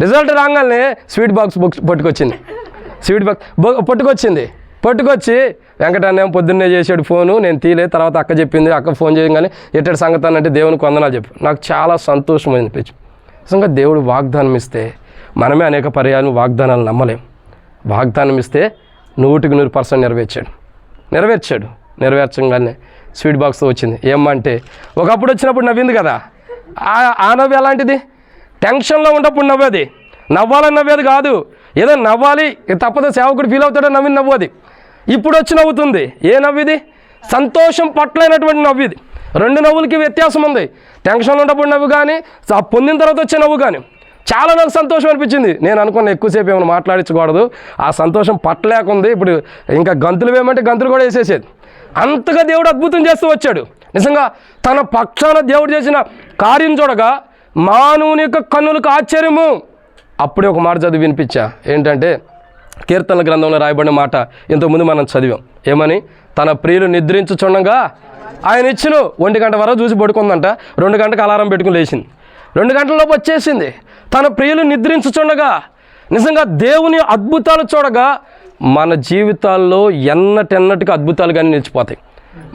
రిజల్ట్ రాగానే స్వీట్ బాక్స్ పట్టుకొచ్చింది. పట్టుకొచ్చి వెంకటన్నేమో పొద్దున్నే చేసాడు ఫోను, నేను తీలే. తర్వాత అక్క చెప్పింది, అక్క ఫోన్ చేయగానే ఎట్టడి సంగతి అంటే దేవునికి వందనాలు చెప్పి నాకు చాలా సంతోషం అనిపించి. నిజంగా దేవుడు వాగ్దానం ఇస్తే మనమే అనేక పర్యాలు వాగ్దానాలు నమ్మలేం. వాగ్దానం ఇస్తే 100% నెరవేర్చగానే స్వీట్ బాక్స్తో వచ్చింది. ఏమంటే ఒకప్పుడు వచ్చినప్పుడు నవ్వింది కదా, ఆ నవ్వు ఎలాంటిది? టెన్షన్లో ఉన్నప్పుడు నవ్వేది, నవ్వాలని నవ్వేది కాదు. ఏదో నవ్వాలి తప్పదు, సేవకుడు ఫీల్ అవుతాడో నవ్వు అది. ఇప్పుడు వచ్చి నవ్వుతుంది. ఏ నవ్విది? సంతోషం పట్లైనటువంటి నవ్విది. 2 నవ్వులకి వ్యత్యాసం ఉంది. టెన్షన్లో ఉన్నప్పుడు నవ్వు కానీ, పొందిన తర్వాత వచ్చే నవ్వు కానీ. చాలా నాకు సంతోషం అనిపించింది. నేను అనుకున్న ఎక్కువసేపు ఏమైనా మాట్లాడించకూడదు, ఆ సంతోషం పట్టలేకుంది. ఇప్పుడు ఇంకా గంతులు వేయమంటే గంతులు కూడా వేసేసేది. అంతగా దేవుడు అద్భుతం చేస్తూ వచ్చాడు. నిజంగా తన పక్షాన దేవుడు చేసిన కార్యం చూడగా మానవుని యొక్క కన్నులకు ఆశ్చర్యము. అప్పుడే ఒక మాట చదివి వినిపించా. ఏంటంటే కీర్తనల గ్రంథంలో రాయబడిన మాట ఇంతకుముందు మనం చదివాం. ఏమని? తన ప్రియులు నిద్రించుచుండగా ఆయన ఇచ్చిన 1 గంట వరకు చూసి పడుకుందంట. 2 గంటలకు అలారం పెట్టుకుని లేచింది. 2 గంటలలోపు వచ్చేసింది. తన ప్రియులు నిద్రించుచుండగా. నిజంగా దేవుని అద్భుతాలు చూడగా మన జీవితాల్లో ఎన్నటికి అద్భుతాలు కానీ నిలిచిపోతాయి.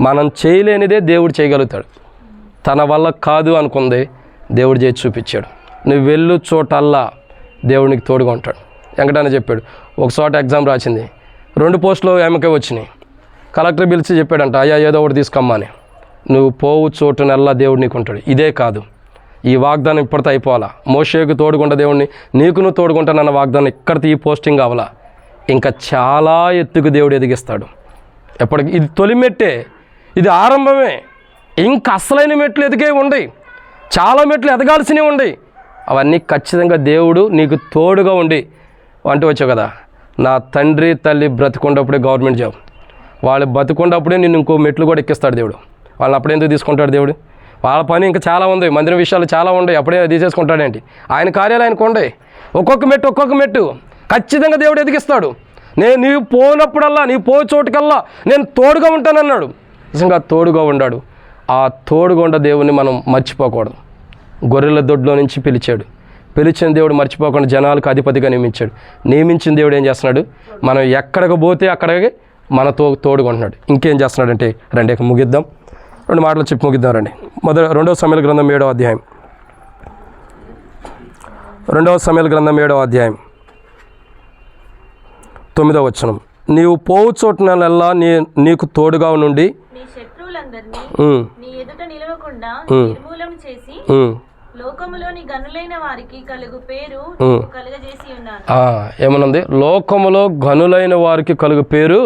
మనం చేయలేనిదే దేవుడు చేయగలుగుతాడు. తన వల్ల కాదు అనుకుంది, దేవుడు చేసి చూపించాడు. నువ్వు వెళ్ళు చోటల్లా దేవునికి తోడుగా ఉంటాడు. వెంకటన్న చెప్పాడు, ఒక చోట ఎగ్జామ్ రాసింది, 2 పోస్టులు ఆమెకే వచ్చినాయి. కలెక్టర్ పిలిచి చెప్పాడంట, అయ్యా ఏదో ఒకటి తీసుకొమ్మా అని. నువ్వు పోవు చోటునల్లా దేవుడు నీకు ఉంటాడు. ఇదే కాదు, ఈ వాగ్దానం ఇప్పటితో అయిపోవాలా. మోషేకు తోడుకుంటా దేవుడిని, నీకు నువ్వు తోడుకుంటానన్న వాగ్దానం ఇక్కడితో ఈ పోస్టింగ్ కావాలా. ఇంకా చాలా ఎత్తుకు దేవుడు ఎదిగిస్తాడు. ఎప్పటికి ఇది తొలి మెట్టే, ఇది ఆరంభమే. ఇంకా అసలైన మెట్లు ఎదిగే ఉండయి, చాలా మెట్లు ఎదగాల్సినవి ఉండయి. అవన్నీ ఖచ్చితంగా దేవుడు నీకు తోడుగా ఉండి అంటూ వచ్చావు కదా. నా తండ్రి తల్లి బ్రతికుండప్పుడే గవర్నమెంట్ జాబ్, వాళ్ళు బతుకుండప్పుడే నిన్ను ఇంకో మెట్లు కూడా ఎక్కిస్తాడు దేవుడు. వాళ్ళని అప్పుడే ఎందుకు తీసుకుంటాడు దేవుడు? వాళ్ళ పని ఇంకా చాలా ఉంది, మందిరం విషయాలు చాలా ఉన్నాయి, అప్పుడే తీసేసుకుంటాడేంటి? ఆయన కార్యాలు ఆయనకు ఉండే. ఒక్కొక్క మెట్టు ఖచ్చితంగా దేవుడు ఎదిగిస్తాడు. నీవు పోనప్పుడల్లా, నీవు పో చోటుకల్లా నేను తోడుగా ఉంటానన్నాడు. నిజంగా తోడుగా ఉన్నాడు. ఆ తోడుగా ఉన్న దేవుని మనం మర్చిపోకూడదు. గొర్రెల దొడ్లో నుంచి పిలిచిన దేవుడు మర్చిపోకుండా జనాలకు అధిపతిగా నియమించిన దేవుడు ఏం చేస్తున్నాడు? మనం ఎక్కడికి పోతే అక్కడికి మనతో తోడుకుంటున్నాడు. ఇంకేం చేస్తున్నాడంటే, రండి ముగిద్దాం, 2 మాటలు చెప్పి ముగిద్దాం రండి. 2వ సమూయేలు గ్రంథం 7వ అధ్యాయం. 2వ సమూయేలు గ్రంథం 7వ అధ్యాయం 9వ వచనం. నీవు పోవు చోటునల్లా నీకు తోడుగా నుండి లోకములోని గనులైన వారికి కలుగు పేరు కలుగజేసి ఉన్నాను. ఏమనుంది? లోకములో గనులైన వారికి కలుగు పేరు.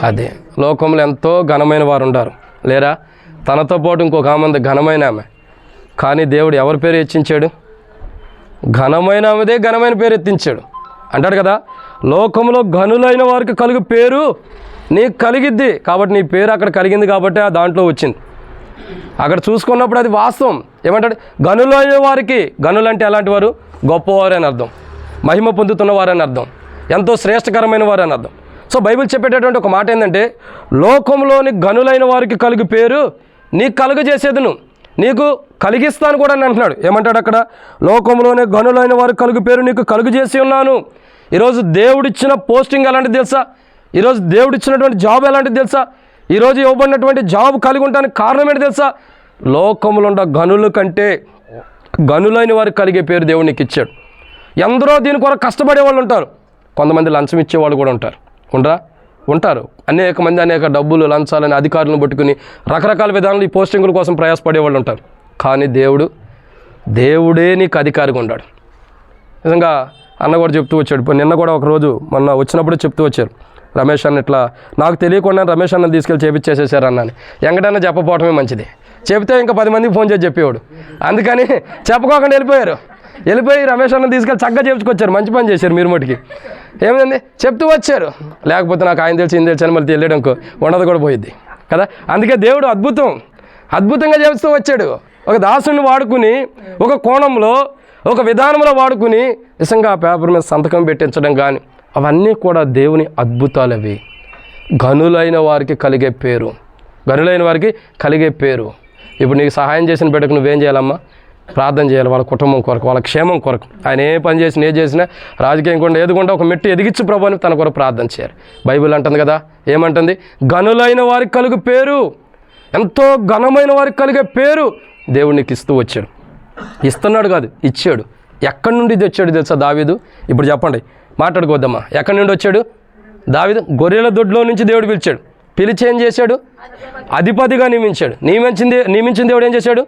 అదే, లోకములు ఎంతో ఘనమైన వారు ఉంటారు లేరా? తనతో పాటు ఇంకొక ఆమె ఉంది, ఘనమైన ఆమె. కానీ దేవుడు ఎవరి పేరు హెచ్చించాడు? ఘనమైన ఆమెదే ఘనమైన పేరు ఎత్తించాడు. అంటాడు కదా, లోకములో గనులైన వారికి కలుగు పేరు నీకు కలిగిద్ది. కాబట్టి నీ పేరు అక్కడ కలిగింది కాబట్టి ఆ దాంట్లో వచ్చింది. అక్కడ చూసుకున్నప్పుడు అది వాస్తవం. ఏమంటాడు? గనులైన వారికి. గనులు అంటే ఎలాంటి వారు? గొప్పవారు అని అర్థం, మహిమ పొందుతున్నవారు అని అర్థం, ఎంతో శ్రేష్టకరమైన వారు అని అర్థం. సో బైబిల్ చెప్పేటటువంటి ఒక మాట ఏంటంటే, లోకంలోని గనులైన వారికి కలుగు పేరు నీకు కలుగజేసేదును, నీకు కలిగిస్తాను కూడా అని అంటున్నాడు. ఏమంటాడు అక్కడ? లోకంలోని గనులైన వారికి కలుగు పేరు నీకు కలుగజేసి ఉన్నాను. ఈరోజు దేవుడిచ్చిన పోస్టింగ్ ఎలాంటిది తెలుసా? ఈరోజు దేవుడిచ్చినటువంటి జాబ్ ఎలాంటిది తెలుసా? ఈరోజు ఇవ్వబడినటువంటి జాబ్ కలిగి ఉండడానికి కారణం ఏంటి తెలుసా? లోకములో ఉన్న గనుల కంటే గనులైన వారికి కలిగే పేరు దేవుడు నీకు ఇచ్చాడు. ఎందరో దీని కొరకు కష్టపడే వాళ్ళు ఉంటారు, కొంతమంది లంచం ఇచ్చేవాళ్ళు కూడా ఉంటారు. అనేక మంది అనేక డబ్బులు లంచాలని అధికారులను పట్టుకుని రకరకాల విధానాలు ఈ పోస్టింగుల కోసం ప్రయాసపడేవాళ్ళు ఉంటారు. కానీ దేవుడే నీకు అధికారిగా ఉన్నాడు. నిజంగా అన్న కూడా చెప్తూ వచ్చాడు. నిన్న కూడా ఒకరోజు మొన్న వచ్చినప్పుడే చెప్తూ వచ్చారు, రమేష్ అన్న ఇట్లా నాకు తెలియకుండా రమేష్ అన్న తీసుకెళ్ళి చేపించేసేసారు అన్నాను. వెంకటన్న చెప్పపోవటమే మంచిది, చెప్తే ఇంకా 10 మందికి ఫోన్ చేసి చెప్పేవాడు. అందుకని చెప్పుకోకుండా వెళ్ళిపోయి రమేష్ అన్న తీసుకెళ్ళి చక్కగా చేపించుకొచ్చారు. మంచి పని చేశారు మీరు మటుకి. ఏమైంది చెప్తూ వచ్చారు, లేకపోతే నాకు ఆయన తెలిసి ఈయన తెలిసి అని మళ్ళీ వెళ్ళడానికి ఉండదు కూడా పోయిద్ది కదా. అందుకే దేవుడు అద్భుతంగా చేస్తూ వచ్చాడు. ఒక దాసుని వాడుకుని ఒక కోణంలో ఒక విధానంలో వాడుకుని నిజంగా ఆ పేపర్ మీద సంతకం పెట్టించడం కానీ అవన్నీ కూడా దేవుని అద్భుతాలు. అవి గనులైన వారికి కలిగే పేరు. ఇప్పుడు నీకు సహాయం చేసిన బిడ్డకు నువ్వేం చేయాలమ్మా? ప్రార్థన చేయాలి, వాళ్ళ కుటుంబం కొరకు, వాళ్ళ క్షేమం కొరకు. ఆయన ఏ పని చేసినా ఏది చేసినా రాజకీయం కూడా ఏదుకుంటే ఒక మెట్టు ఎదిగించు ప్రభు అని తన కొరకు ప్రార్థన చేయాలి. బైబిల్ అంటుంది కదా, ఏమంటుంది? గనులైన వారికి కలుగు పేరు, ఎంతో ఘనమైన వారికి కలిగే పేరు దేవుడు నీకు ఇస్తూ వచ్చాడు. ఇస్తున్నాడు కాదు, ఇచ్చాడు. ఎక్కడి నుండి ఇది వచ్చాడు తెలుసా దావీదు? ఇప్పుడు చెప్పండి, మాట్లాడుకోవద్దమ్మా. ఎక్కడి నుండి వచ్చాడు దావీదు? గొర్రెల దొడ్లో నుంచి దేవుడు పిలిచి ఏం చేశాడు? అధిపతిగా నియమించాడు. నియమించిన దేవుడు ఏం చేశాడు?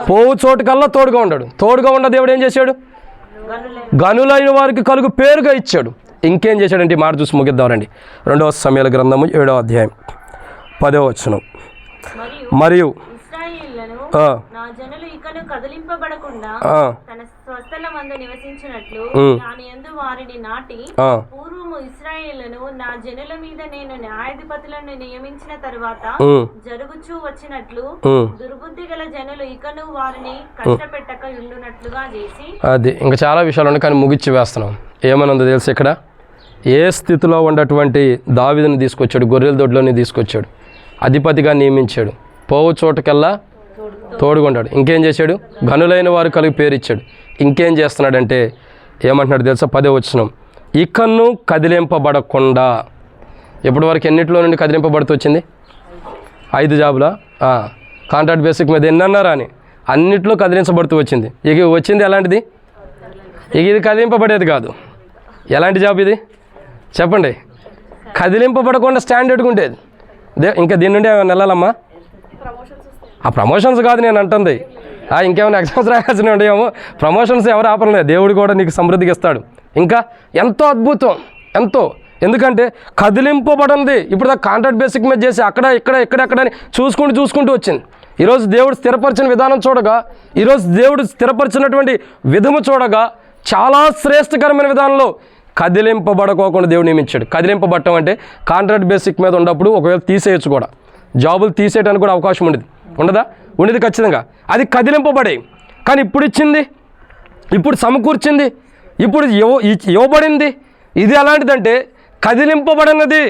పోవు చోటుకల్లా తోడుగా ఉన్న దేవుడు ఏం చేశాడు? గనులైన వారికి కలుగు పేరుగా ఇచ్చాడు. ఇంకేం చేశాడంటే మాట చూసి ముగిద్దామండి. 2వ సమూయేలు గ్రంథము 7వ అధ్యాయం 10వ వచనం. మరియు నా జనులు ఇకను కదిలింపబడకుండా తన స్వస్థలమందు నివసించినట్లు దాని యందు వారిని నాటి పూర్వము ఇశ్రాయేలును నా జనుల మీద నేను న్యాయాధిపతులను నియమించిన తరువాత జరుగుచూ వచ్చినట్లు దుర్బుద్ధి గల జనులు ఇకను వారిని కష్టపెట్టక ఉండునట్లుగా చేసి. అది ఇంకా చాలా విషయాలు ఉన్నాయి కానీ ముగిచ్చి వేస్తున్నాం. ఏమనుందో తెలుసు, ఇక్కడ ఏ స్థితిలో ఉన్నటువంటి దావీదుని తీసుకొచ్చాడు, గొర్రెల దొడ్లోని తీసుకొచ్చాడు, అధిపతిగా నియమించాడు, పోవు చోటుకల్లా తోడుకుంటాడు. ఇంకేం చేశాడు? గనులైన వారు కలిగి పేరు ఇచ్చాడు. ఇంకేం చేస్తున్నాడంటే ఏమంటున్నాడు తెలుసా? 10వ వచనం. ఇకను కదిలింపబడకుండా. ఇప్పటి వరకు ఎన్నిట్లో నుండి కదిలింపబడుతూ వచ్చింది? 5 జాబులా? కాంట్రాక్ట్ బేసిక్ మీద ఎన్ని అన్నారా అని అన్నిట్లో కదిలించబడుతూ వచ్చింది. ఇక వచ్చింది ఎలాంటిది? ఇది కదిలింపబడేది కాదు. ఎలాంటి జాబ్ ఇది చెప్పండి? కదిలింపబడకుండా స్టాండర్డ్గా ఉండేది. ఇంకా దీని నుండి ఏమైనా వెళ్ళాలమ్మా? ఆ ప్రమోషన్స్ కాదు నేను అంటుంది. ఇంకేమైనా ఎగ్జామ్స్ రాయాల్సిన ఉంటాయేమో. ప్రమోషన్స్ ఎవరు ఆపలేదు, దేవుడు కూడా నీకు సమృద్ధికి ఇస్తాడు. ఇంకా ఎంతో అద్భుతం, ఎంతో. ఎందుకంటే కదిలింపబడింది. ఇప్పుడు కాంట్రాక్ట్ బేసిక్ మీద చేసి అక్కడ ఇక్కడ అని చూసుకుంటూ వచ్చింది. ఈరోజు దేవుడు స్థిరపరిచిన విధానం చూడగా, ఈరోజు దేవుడు స్థిరపరిచినటువంటి విధము చూడగా చాలా శ్రేష్టకరమైన విధానంలో కదిలింపబడకోకుండా దేవుడు నియమించాడు. కదిలింపబడటం అంటే కాంట్రాక్ట్ బేసిక్ మీద ఉన్నప్పుడు ఒకవేళ తీసేయచ్చు కూడా, జాబులు తీసేయడానికి కూడా అవకాశం ఉండదా? ఉండేది ఖచ్చితంగా. అది కదిలింపబడే. కానీ ఇప్పుడు ఇచ్చింది, ఇప్పుడు సమకూర్చింది, ఇప్పుడు ఇవ్వబడింది. ఇది ఎలాంటిదంటే కదిలింపబడినది.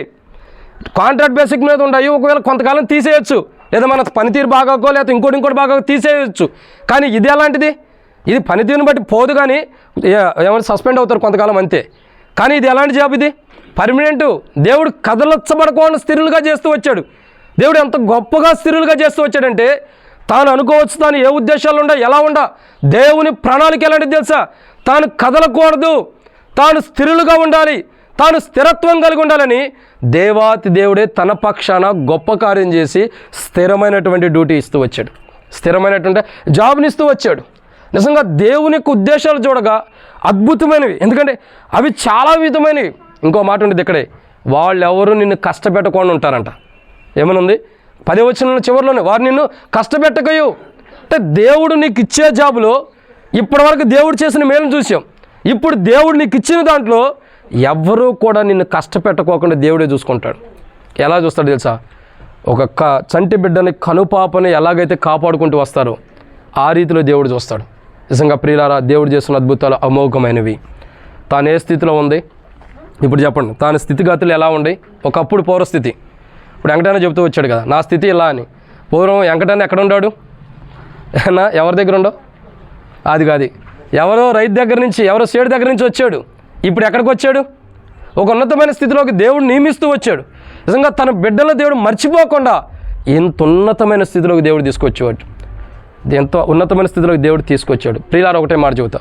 కాంట్రాక్ట్ బేసిక్ మీద ఉన్నాయి, ఒకవేళ కొంతకాలం తీసేయచ్చు, లేదా మన పనితీరు బాగాకో లేదా ఇంకోటి బాగా తీసేయచ్చు. కానీ ఇది ఎలాంటిది? ఇది పనితీరుని బట్టి పోదు, కానీ ఏమైనా సస్పెండ్ అవుతారు కొంతకాలం అంతే. కానీ ఇది ఎలాంటి జాబ్? ఇది పర్మనెంటు. దేవుడు కదలచ్చబడకుండా స్థిరులుగా చేస్తూ వచ్చాడు. దేవుడు ఎంత గొప్పగా స్థిరులుగా చేస్తూ వచ్చాడంటే తాను అనుకోవచ్చు తాను ఏ ఉద్దేశాలు ఎలా దేవుని ప్రణాళిక ఎలాంటిది తెలుసా? తాను కదలకూడదు, తాను స్థిరులుగా ఉండాలి, తాను స్థిరత్వం కలిగి ఉండాలని దేవాతి దేవుడే తన పక్షాన గొప్ప కార్యం చేసి స్థిరమైనటువంటి డ్యూటీ ఇస్తూ వచ్చాడు, స్థిరమైనటువంటి జాబ్ని ఇస్తూ వచ్చాడు. నిజంగా దేవుని యొక్క ఉద్దేశాలు చూడగా అద్భుతమైనవి. ఎందుకంటే అవి చాలా విధమైనవి. ఇంకో మాట ఉండేది ఇక్కడే, వాళ్ళెవరూ నిన్ను కష్టపెట్టకుండా ఉంటారంట. ఏమనుంది? 10వ వచనం చివరిలోనే, వారు నిన్ను కష్టపెట్టకయు. అంటే దేవుడు నీకు ఇచ్చే జాబులో ఇప్పటివరకు దేవుడు చేసిన మేలును చూసాం. ఇప్పుడు దేవుడు నీకు ఇచ్చిన దాంట్లో ఎవ్వరూ కూడా నిన్ను కష్టపెట్టుకోకుండా దేవుడే చూసుకుంటాడు. ఎలా చూస్తాడు తెలుసా? ఒక చంటి బిడ్డని కనుపాపని ఎలాగైతే కాపాడుకుంటూ వస్తారో ఆ రీతిలో దేవుడు చూస్తాడు. నిజంగా ప్రియులారా, దేవుడు చేస్తున్న అద్భుతాలు అమోఘమైనవి. తాను ఏ స్థితిలో ఉంది ఇప్పుడు చెప్పండి? తాను స్థితిగతులు ఎలా ఉండి? ఒకప్పుడు పూర్వస్థితి. ఇప్పుడు వెంకటన్న చెబుతూ వచ్చాడు కదా, నా స్థితి ఇలా అని. పూర్వం వెంకటన్న ఎక్కడ ఉన్నాడు? ఎవరి దగ్గర ఉండవు? అది కాదు, ఎవరో రైతు దగ్గర నుంచి, ఎవరో సేడు దగ్గర నుంచి వచ్చాడు. ఇప్పుడు ఎక్కడికి వచ్చాడు? ఒక ఉన్నతమైన స్థితిలోకి దేవుడు నియమిస్తూ వచ్చాడు. నిజంగా తన బిడ్డల దేవుడు మర్చిపోకుండా ఎంత ఉన్నతమైన స్థితిలోకి దేవుడు తీసుకొచ్చేవాడు, ఎంతో ఉన్నతమైన స్థితిలోకి దేవుడు తీసుకొచ్చాడు. ప్రియులారా, ఒకటే మాట చెబుతా,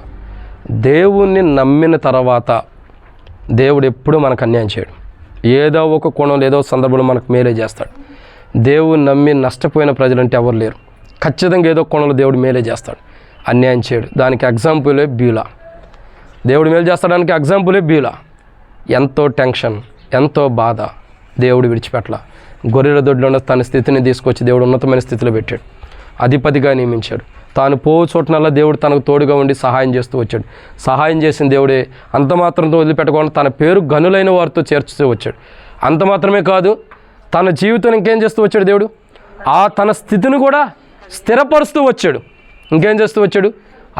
దేవుణ్ణి నమ్మిన తర్వాత దేవుడు ఎప్పుడూ మనకు అన్యాయం చేయడు. ఏదో ఒక కోణంలో ఏదో సందర్భంలో మనకు మేలే చేస్తాడు. దేవుని నమ్మి నష్టపోయిన ప్రజలంటే ఎవరు లేరు. ఖచ్చితంగా ఏదో కోణంలో దేవుడు మేలే చేస్తాడు, అన్యాయం చేయడు. దానికి ఎగ్జాంపులే బ్యూలా. దేవుడు మేలు చేస్తాడానికి ఎగ్జాంపులే బ్యూలా. ఎంతో టెన్షన్, ఎంతో బాధ. దేవుడు విడిచిపెట్ల. గొర్రెల దొడ్లో ఉన్న తన స్థితిని తీసుకొచ్చి దేవుడు ఉన్నతమైన స్థితిలో పెట్టాడు, అధిపతిగా నియమించాడు. తాను పోవు చోటనల్లా దేవుడు తనకు తోడుగా ఉండి సహాయం చేస్తూ వచ్చాడు. సహాయం చేసిన దేవుడే అంత మాత్రంతో వదిలిపెట్టకుండా తన పేరు గనులైన వారితో చేర్చుతూ వచ్చాడు. అంత మాత్రమే కాదు, తన జీవితం ఇంకేం చేస్తూ వచ్చాడు దేవుడు, తన స్థితిని కూడా స్థిరపరుస్తూ వచ్చాడు. ఇంకేం చేస్తూ వచ్చాడు,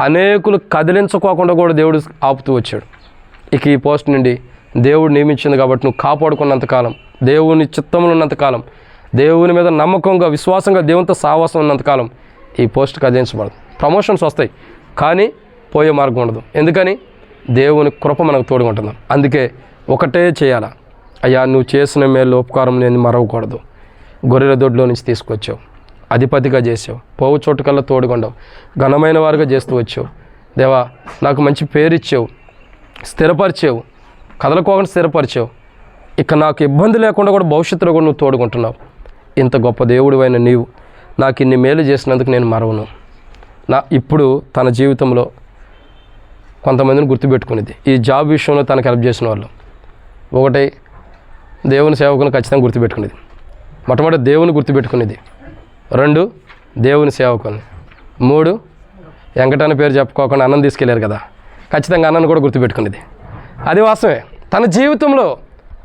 అనేకులు కదిలించుకోకుండా కూడా దేవుడు ఆపుతూ వచ్చాడు. ఇక ఈ పోస్ట్ నుండి దేవుడు నియమించింది కాబట్టి నువ్వు కాపాడుకున్నంతకాలం, దేవుని చిత్తంలో ఉన్నంతకాలం, దేవుని మీద నమ్మకంగా విశ్వాసంగా దేవునితో సావాసం ఉన్నంతకాలం ఈ పోస్ట్ కదిలించబడదు. ప్రమోషన్స్ వస్తాయి కానీ పోయే మార్గం ఉండదు. ఎందుకని? దేవుని కృప మనకు తోడుగా ఉంటుంది. అందుకే ఒకటే చేయాలా, అయ్యా నువ్వు చేసిన మేలు ఉపకారం నేను మరవకూడదు. గొర్రెల దొడ్లో నుంచి తీసుకొచ్చావు, అధిపతిగా చేసావు, పోవు చోటుకల్లా తోడుకొండావు, ఘనమైన వారుగా చేస్తూ వచ్చావు. దేవా నాకు మంచి పేరు ఇచ్చావు, స్థిరపరిచావు, కదలకోకుండా స్థిరపరిచావు. ఇక నాకు ఇబ్బంది లేకుండా కూడా భవిష్యత్తులో కూడా నువ్వు తోడుకుంటున్నావు. ఇంత గొప్ప దేవుడు అయిన నీవు నాకు ఇన్ని మేలు చేసినందుకు నేను మరవను. ఇప్పుడు తన జీవితంలో కొంతమందిని గుర్తుపెట్టుకునేది, ఈ జాబ్ విషయంలో తనకు హెల్ప్ చేసిన వాళ్ళు. ఒకటి దేవుని సేవకుని ఖచ్చితంగా గుర్తుపెట్టుకునేది. మొట్టమొదటి దేవుని గుర్తుపెట్టుకునేది. 2 దేవుని సేవకుని. 3 వెంకటన్న పేరు చెప్పుకోకుండా అన్నం తీసుకెళ్ళారు కదా, ఖచ్చితంగా అన్నను కూడా గుర్తుపెట్టుకునేది. అది వాస్తవమే. తన జీవితంలో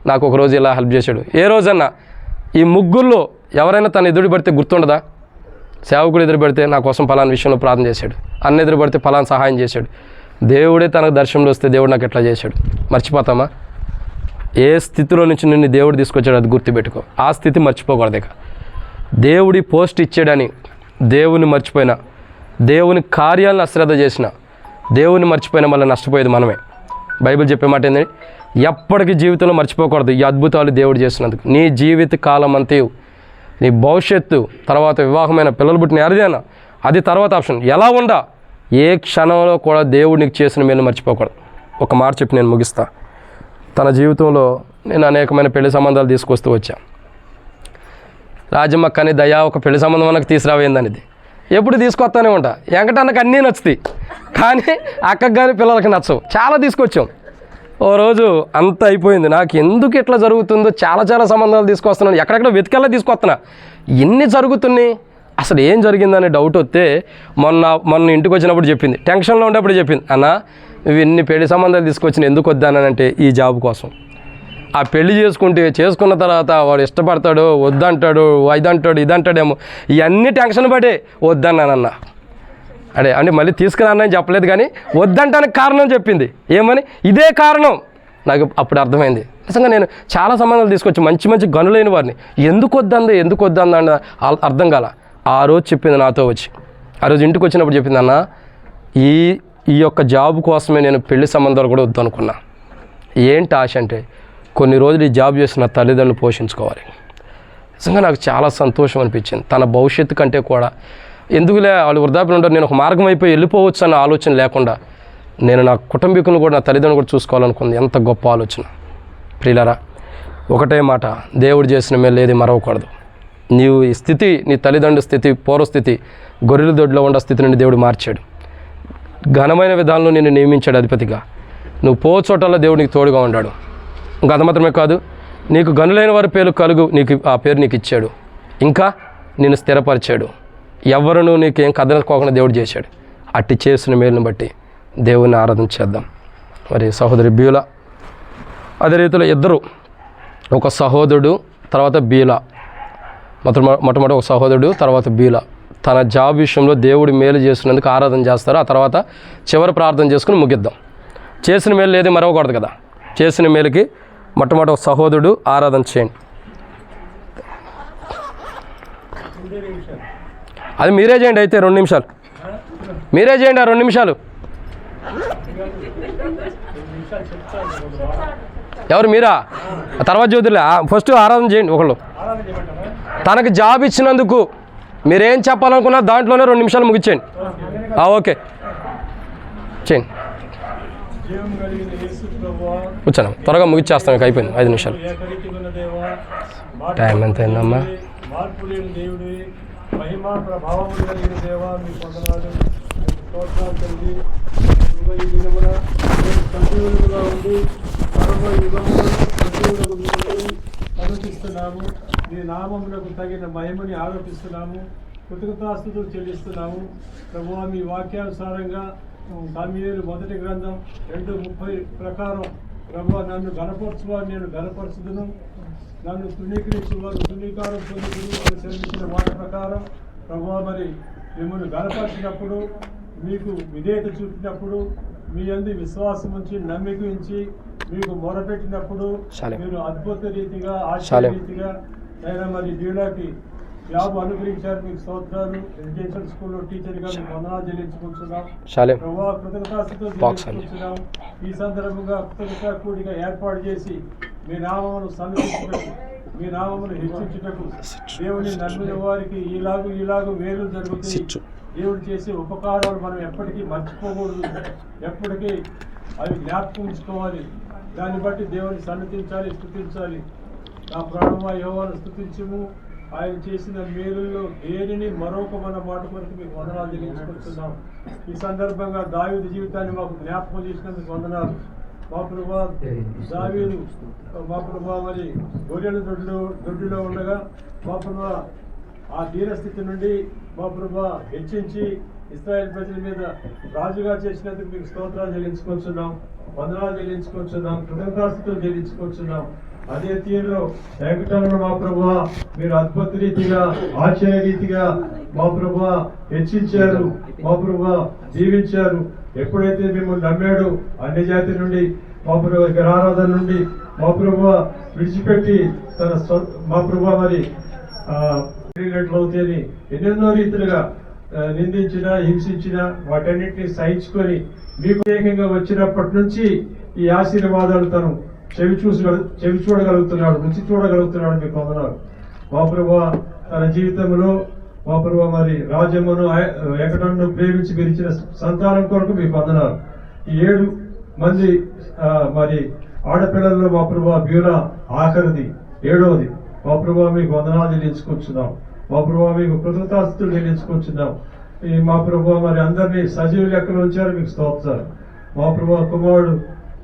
నాకు ఒకరోజు ఇలా హెల్ప్ చేశాడు. ఏ రోజన్నా ఈ ముగ్గురులో ఎవరైనా తను ఎదురు పడితే గుర్తుండదా? సేవకుడు ఎదురు పడితే నా కోసం ఫలానా విషయంలో ప్రార్థన చేశాడు, అన్న ఎదురు పడితే ఫలానా సహాయం చేశాడు. దేవుడే తనకు దర్శనంలో వస్తే దేవుడు నాకు ఎట్లా చేశాడు, మర్చిపోతామా? ఏ స్థితిలో నుంచి నిన్ను దేవుడు తీసుకొచ్చాడు అది గుర్తుపెట్టుకో. ఆ స్థితి మర్చిపోకూడదు. ఇక దేవుడి పోస్ట్ ఇచ్చాడని దేవుని మర్చిపోయినా, దేవుని కార్యాలను అశ్రద్ధ చేసిన, దేవుని మర్చిపోయినా మళ్ళీ నష్టపోయేది మనమే. బైబిల్ చెప్పే మాట ఏంటంటే ఎప్పటికీ జీవితంలో మర్చిపోకూడదు ఈ అద్భుతాలు దేవుడు చేసినందుకు. నీ జీవిత కాలం అంతే, నీ భవిష్యత్తు, తర్వాత వివాహమైన పిల్లలు పుట్టిన అరిదేనా అది తర్వాత ఆప్షన్. ఎలా ఉండా ఏ క్షణంలో కూడా దేవుడు నీకు చేసిన మేలు మర్చిపోకూడదు. ఒక మాట చెప్పి నేను ముగిస్తా. తన జీవితంలో నేను అనేకమైన పెళ్లి సంబంధాలు తీసుకొస్తూ వచ్చాను. రాజమ్మ కానీ దయా ఒక పెళ్లి సంబంధం మనకు తీసుకురావేందనేది ఎప్పుడు తీసుకొస్తానే ఉంటా. వెంకటన్నకు అన్నీ నచ్చుతాయి కానీ అక్కకు కానీ పిల్లలకి నచ్చవు. చాలా తీసుకొచ్చాం. ఓ రోజు అంత అయిపోయింది, నాకు ఎందుకు ఇట్లా జరుగుతుందో చాలా సంబంధాలు తీసుకొస్తున్నాను, ఎక్కడెక్కడ వెతికెల్లా తీసుకొస్తున్నా, ఎన్ని జరుగుతున్నాయి, అసలు ఏం జరిగిందనే డౌట్ వస్తే మొన్న ఇంటికి వచ్చినప్పుడు చెప్పింది, టెన్షన్లో ఉండేప్పుడు చెప్పింది, అన్న నువ్వు ఎన్ని పెళ్లి సంబంధాలు తీసుకొచ్చిన ఎందుకు వద్దానంటే ఈ జాబ్ కోసం. ఆ పెళ్లి చేసుకున్న తర్వాత వాడు ఇష్టపడతాడు, వద్దంటాడు, ఇదంటాడేమో, ఇవన్నీ టెన్షన్ పడే వద్దన్నానన్న. అంటే మళ్ళీ తీసుకురానని చెప్పలేదు కానీ వద్దంటానికి కారణం చెప్పింది. ఏమని? ఇదే కారణం. నాకు అప్పుడు అర్థమైంది. నిజంగా నేను చాలా సంబంధాలు తీసుకొచ్చి మంచి గనులైన వారిని ఎందుకు వద్దంది అర్థం కాల. ఆ రోజు చెప్పింది నాతో వచ్చి, ఆ రోజు ఇంటికి వచ్చినప్పుడు చెప్పింది, అన్న ఈ యొక్క జాబ్ కోసమే నేను పెళ్లి సంబంధాలు కూడా వద్దనుకున్నా. ఏంటి ఆశ అంటే కొన్ని రోజులు ఈ జాబ్ చేసిన తల్లిదండ్రులు పోషించుకోవాలి. నిజంగా నాకు చాలా సంతోషం అనిపించింది. తన భవిష్యత్తు కంటే కూడా ఎందుకులే వాళ్ళు వృద్ధాప్యం ఉంటారు, నేను ఒక మార్గం అయిపోయి వెళ్ళిపోవచ్చు అన్న ఆలోచన లేకుండా నేను నా కుటుంబీకులను కూడా నా తల్లిదండ్రులు కూడా చూసుకోవాలనుకుంది. ఎంత గొప్ప ఆలోచన. ప్రియులారా, ఒకటే మాట, దేవుడు చేసిన మేలు ఏది మరవకూడదు. నీవు ఈ స్థితి, నీ తల్లిదండ్రుల స్థితి, పూర్వస్థితి, గొర్రెల దొడ్లో ఉన్న స్థితి నుండి దేవుడు మార్చాడు. ఘనమైన విధానంలో నిన్ను నియమించాడు అధిపతిగా. నువ్వు పోచోటల్లో దేవుడు నీకు తోడుగా ఉన్నాడు. ఇంకా అది మాత్రమే కాదు, నీకు గనులైన వారి పేరు కలుగు, నీకు ఆ పేరు నీకు ఇచ్చాడు. ఇంకా నిన్ను స్థిరపరిచాడు. ఎవరును నీకేం కదలకోకుండా దేవుడు చేశాడు. అట్టి చేసిన మేలును బట్టి దేవుని ఆరాధన చేద్దాం. మరి సహోదరి బ్యూలా, అదే రీతిలో ఇద్దరు, ఒక సహోదరుడు తర్వాత బీలా, మొట్టమొదటి ఒక సహోదరుడు తర్వాత బీలా తన జాబ్ విషయంలో దేవుడి మేలు చేసినందుకు ఆరాధన చేస్తారు. ఆ తర్వాత చివరి ప్రార్థన చేసుకుని ముగిద్దాం. చేసిన మేలు ఏది మరవకూడదు కదా. చేసిన మేలుకి మొట్టమొదటి ఒక సహోదరుడు ఆరాధన చేయండి. అది మీరే చేయండి. అయితే 2 నిమిషాలు మీరే చేయండి. ఆ 2 నిమిషాలు ఎవరు? మీరా? తర్వాత జ్యోతిలే. ఫస్ట్ ఆరాధన చేయండి. ఒకళ్ళు తనకు జాబ్ ఇచ్చినందుకు మీరేం చెప్పాలనుకున్నా దాంట్లోనే 2 నిమిషాలు ముగించేయండి. ఓకే చేయండి. కూర్చోను, త్వరగా ముగిచ్చేస్తాం. ఇక అయిపోయింది 5 నిమిషాలు. టైం ఎంత అయిందమ్మా? మహిమా ప్రభావములు కలిగిన దేవా మీ పొందనాలు తండ్రి. ఈ దినమున సంజీవులుగా ఉండి సర్వ యుగములను స్తుతిస్తున్నాము. నీ నామమునకు తగిన మహిమని ఆరోపిస్తున్నాము. కృతజ్ఞతాస్తుతులు చెల్లిస్తున్నాము. ప్రభువా, మీ వాక్యానుసారంగా సమూయేలు 1 గ్రంథం 2:30 ప్రకారం ప్రభువా, నన్ను గణపరచువారు నేను గణపరచుదును, నన్ను తృణీకరించేవారు తృణీకారం పొందుతును అని చెల్లించిన మాట ప్రకారం ప్రభువా, మరి మిమ్మల్ని గణపరిచినప్పుడు, మీకు విధేయత చూపినప్పుడు, మీ యందు విశ్వాసం ఉంచి నమ్మిక ఉంచి మీకు మొరపెట్టినప్పుడు మీరు అద్భుత రీతిగా ఆశ్చర్య రీతిగా అయినా మరి డీలాకి జాబ్ అనుగ్రహించారు. మీకు స్తోత్రాలు. ఎడ్యుకేషన్ స్కూల్లో టీచర్గా మీకు వందనాలు చెల్లించుకుంటున్నాం. ప్రభువా, కృతజ్ఞతాస్తుతులు చెల్లించుకుంటున్నాం. ఈ సందర్భంగా కృతజ్ఞతా కూడిగా ఏర్పాటు చేసి మీ నామమును సన్నిధించుటకు, మీ నామమును హెచ్చించుటకు, దేవుని నమ్మిన వారికి ఈలాగు మేలు జరుగుతాయి. దేవుడు చేసే ఉపకారాలు మనం ఎప్పటికీ మర్చిపోకూడదు, ఎప్పటికీ అవి జ్ఞాపకం ఉంచుకోవాలి. దాన్ని బట్టి దేవుని సన్నిధించాలి, స్తుతించాలి. నా ప్రాణమా యెహోవాను స్తుతించుము, ఆయన చేసిన మేలుల్లో దేనిని మరొక మన మాట కొరకు మీకు వందనాలు చెల్లించుకుంటున్నాం. ఈ సందర్భంగా దావీదు జీవితాన్ని మాకు జ్ఞాపకం చేసినందుకు వందనాలు. మా ప్రభువా, దావీదు మా ప్రభువా మరి గొర్రెల దొడ్డిలో ఉండగా మా ప్రభువా ఆ దీనస్థితి నుండి మా ప్రభువా హెచ్చించి ఇశ్రాయేలు ప్రజల మీద రాజుగా చేసినందుకు మీకు స్తోత్రాలు చెల్లించుకొచ్చున్నాం, వందనాలు చెల్లించుకొచ్చున్నాం, కృతజ్ఞతాస్తుతులు చెల్లించుకొచ్చున్నాం. అదే తీరులో ప్రకటనలో మా ప్రభువా మీరు అద్భుత రీతిగా ఆశ్చర్య రీతిగా మా ప్రభువా హెచ్చించారు, మా ప్రభువా దీవించారు. ఎప్పుడైతే మిమ్మల్ని నమ్మాడు అన్ని జాతి నుండి మా ప్రభు ఆరాధన నుండి మా ప్రభువా విడిచిపెట్టి మా ప్రభువా మరి అవుతాయని ఎన్నెన్నో రీతిలుగా నిందించిన, హింసించిన వాటన్నిటిని సహించుకొని మీకు ఏకంగా వచ్చినప్పటి నుంచి ఈ ఆశీర్వాదాలు తను చెవి చూడగలుగుతున్నాడు, రుచి చూడగలుగుతున్నాడు. మీకు వందనాలు. మా ప్రభువా తన జీవితంలో మా ప్రభువా మరి రాజ్యమును ఎకటను ప్రేమించి గెలిచిన సంతానం కొరకు మీకు వందనాలు. ఈ 7 మంది మరి ఆడపిల్లల్లో మా ప్రభువా బ్యూరా ఆఖరిది 7వది. మా ప్రభువా మీకు వందనాలు చెల్లించుకొచ్చున్నాం. మా ప్రభువా మీకు కృతజ్ఞతాస్తుతులు చెల్లించుకొచ్చున్నాం. ఈ మా ప్రభువా మరి అందరినీ సజీవ లెక్కలు ఉంచారు, మీకు స్తోత్రాలు. మా ప్రభువా కుమారుడు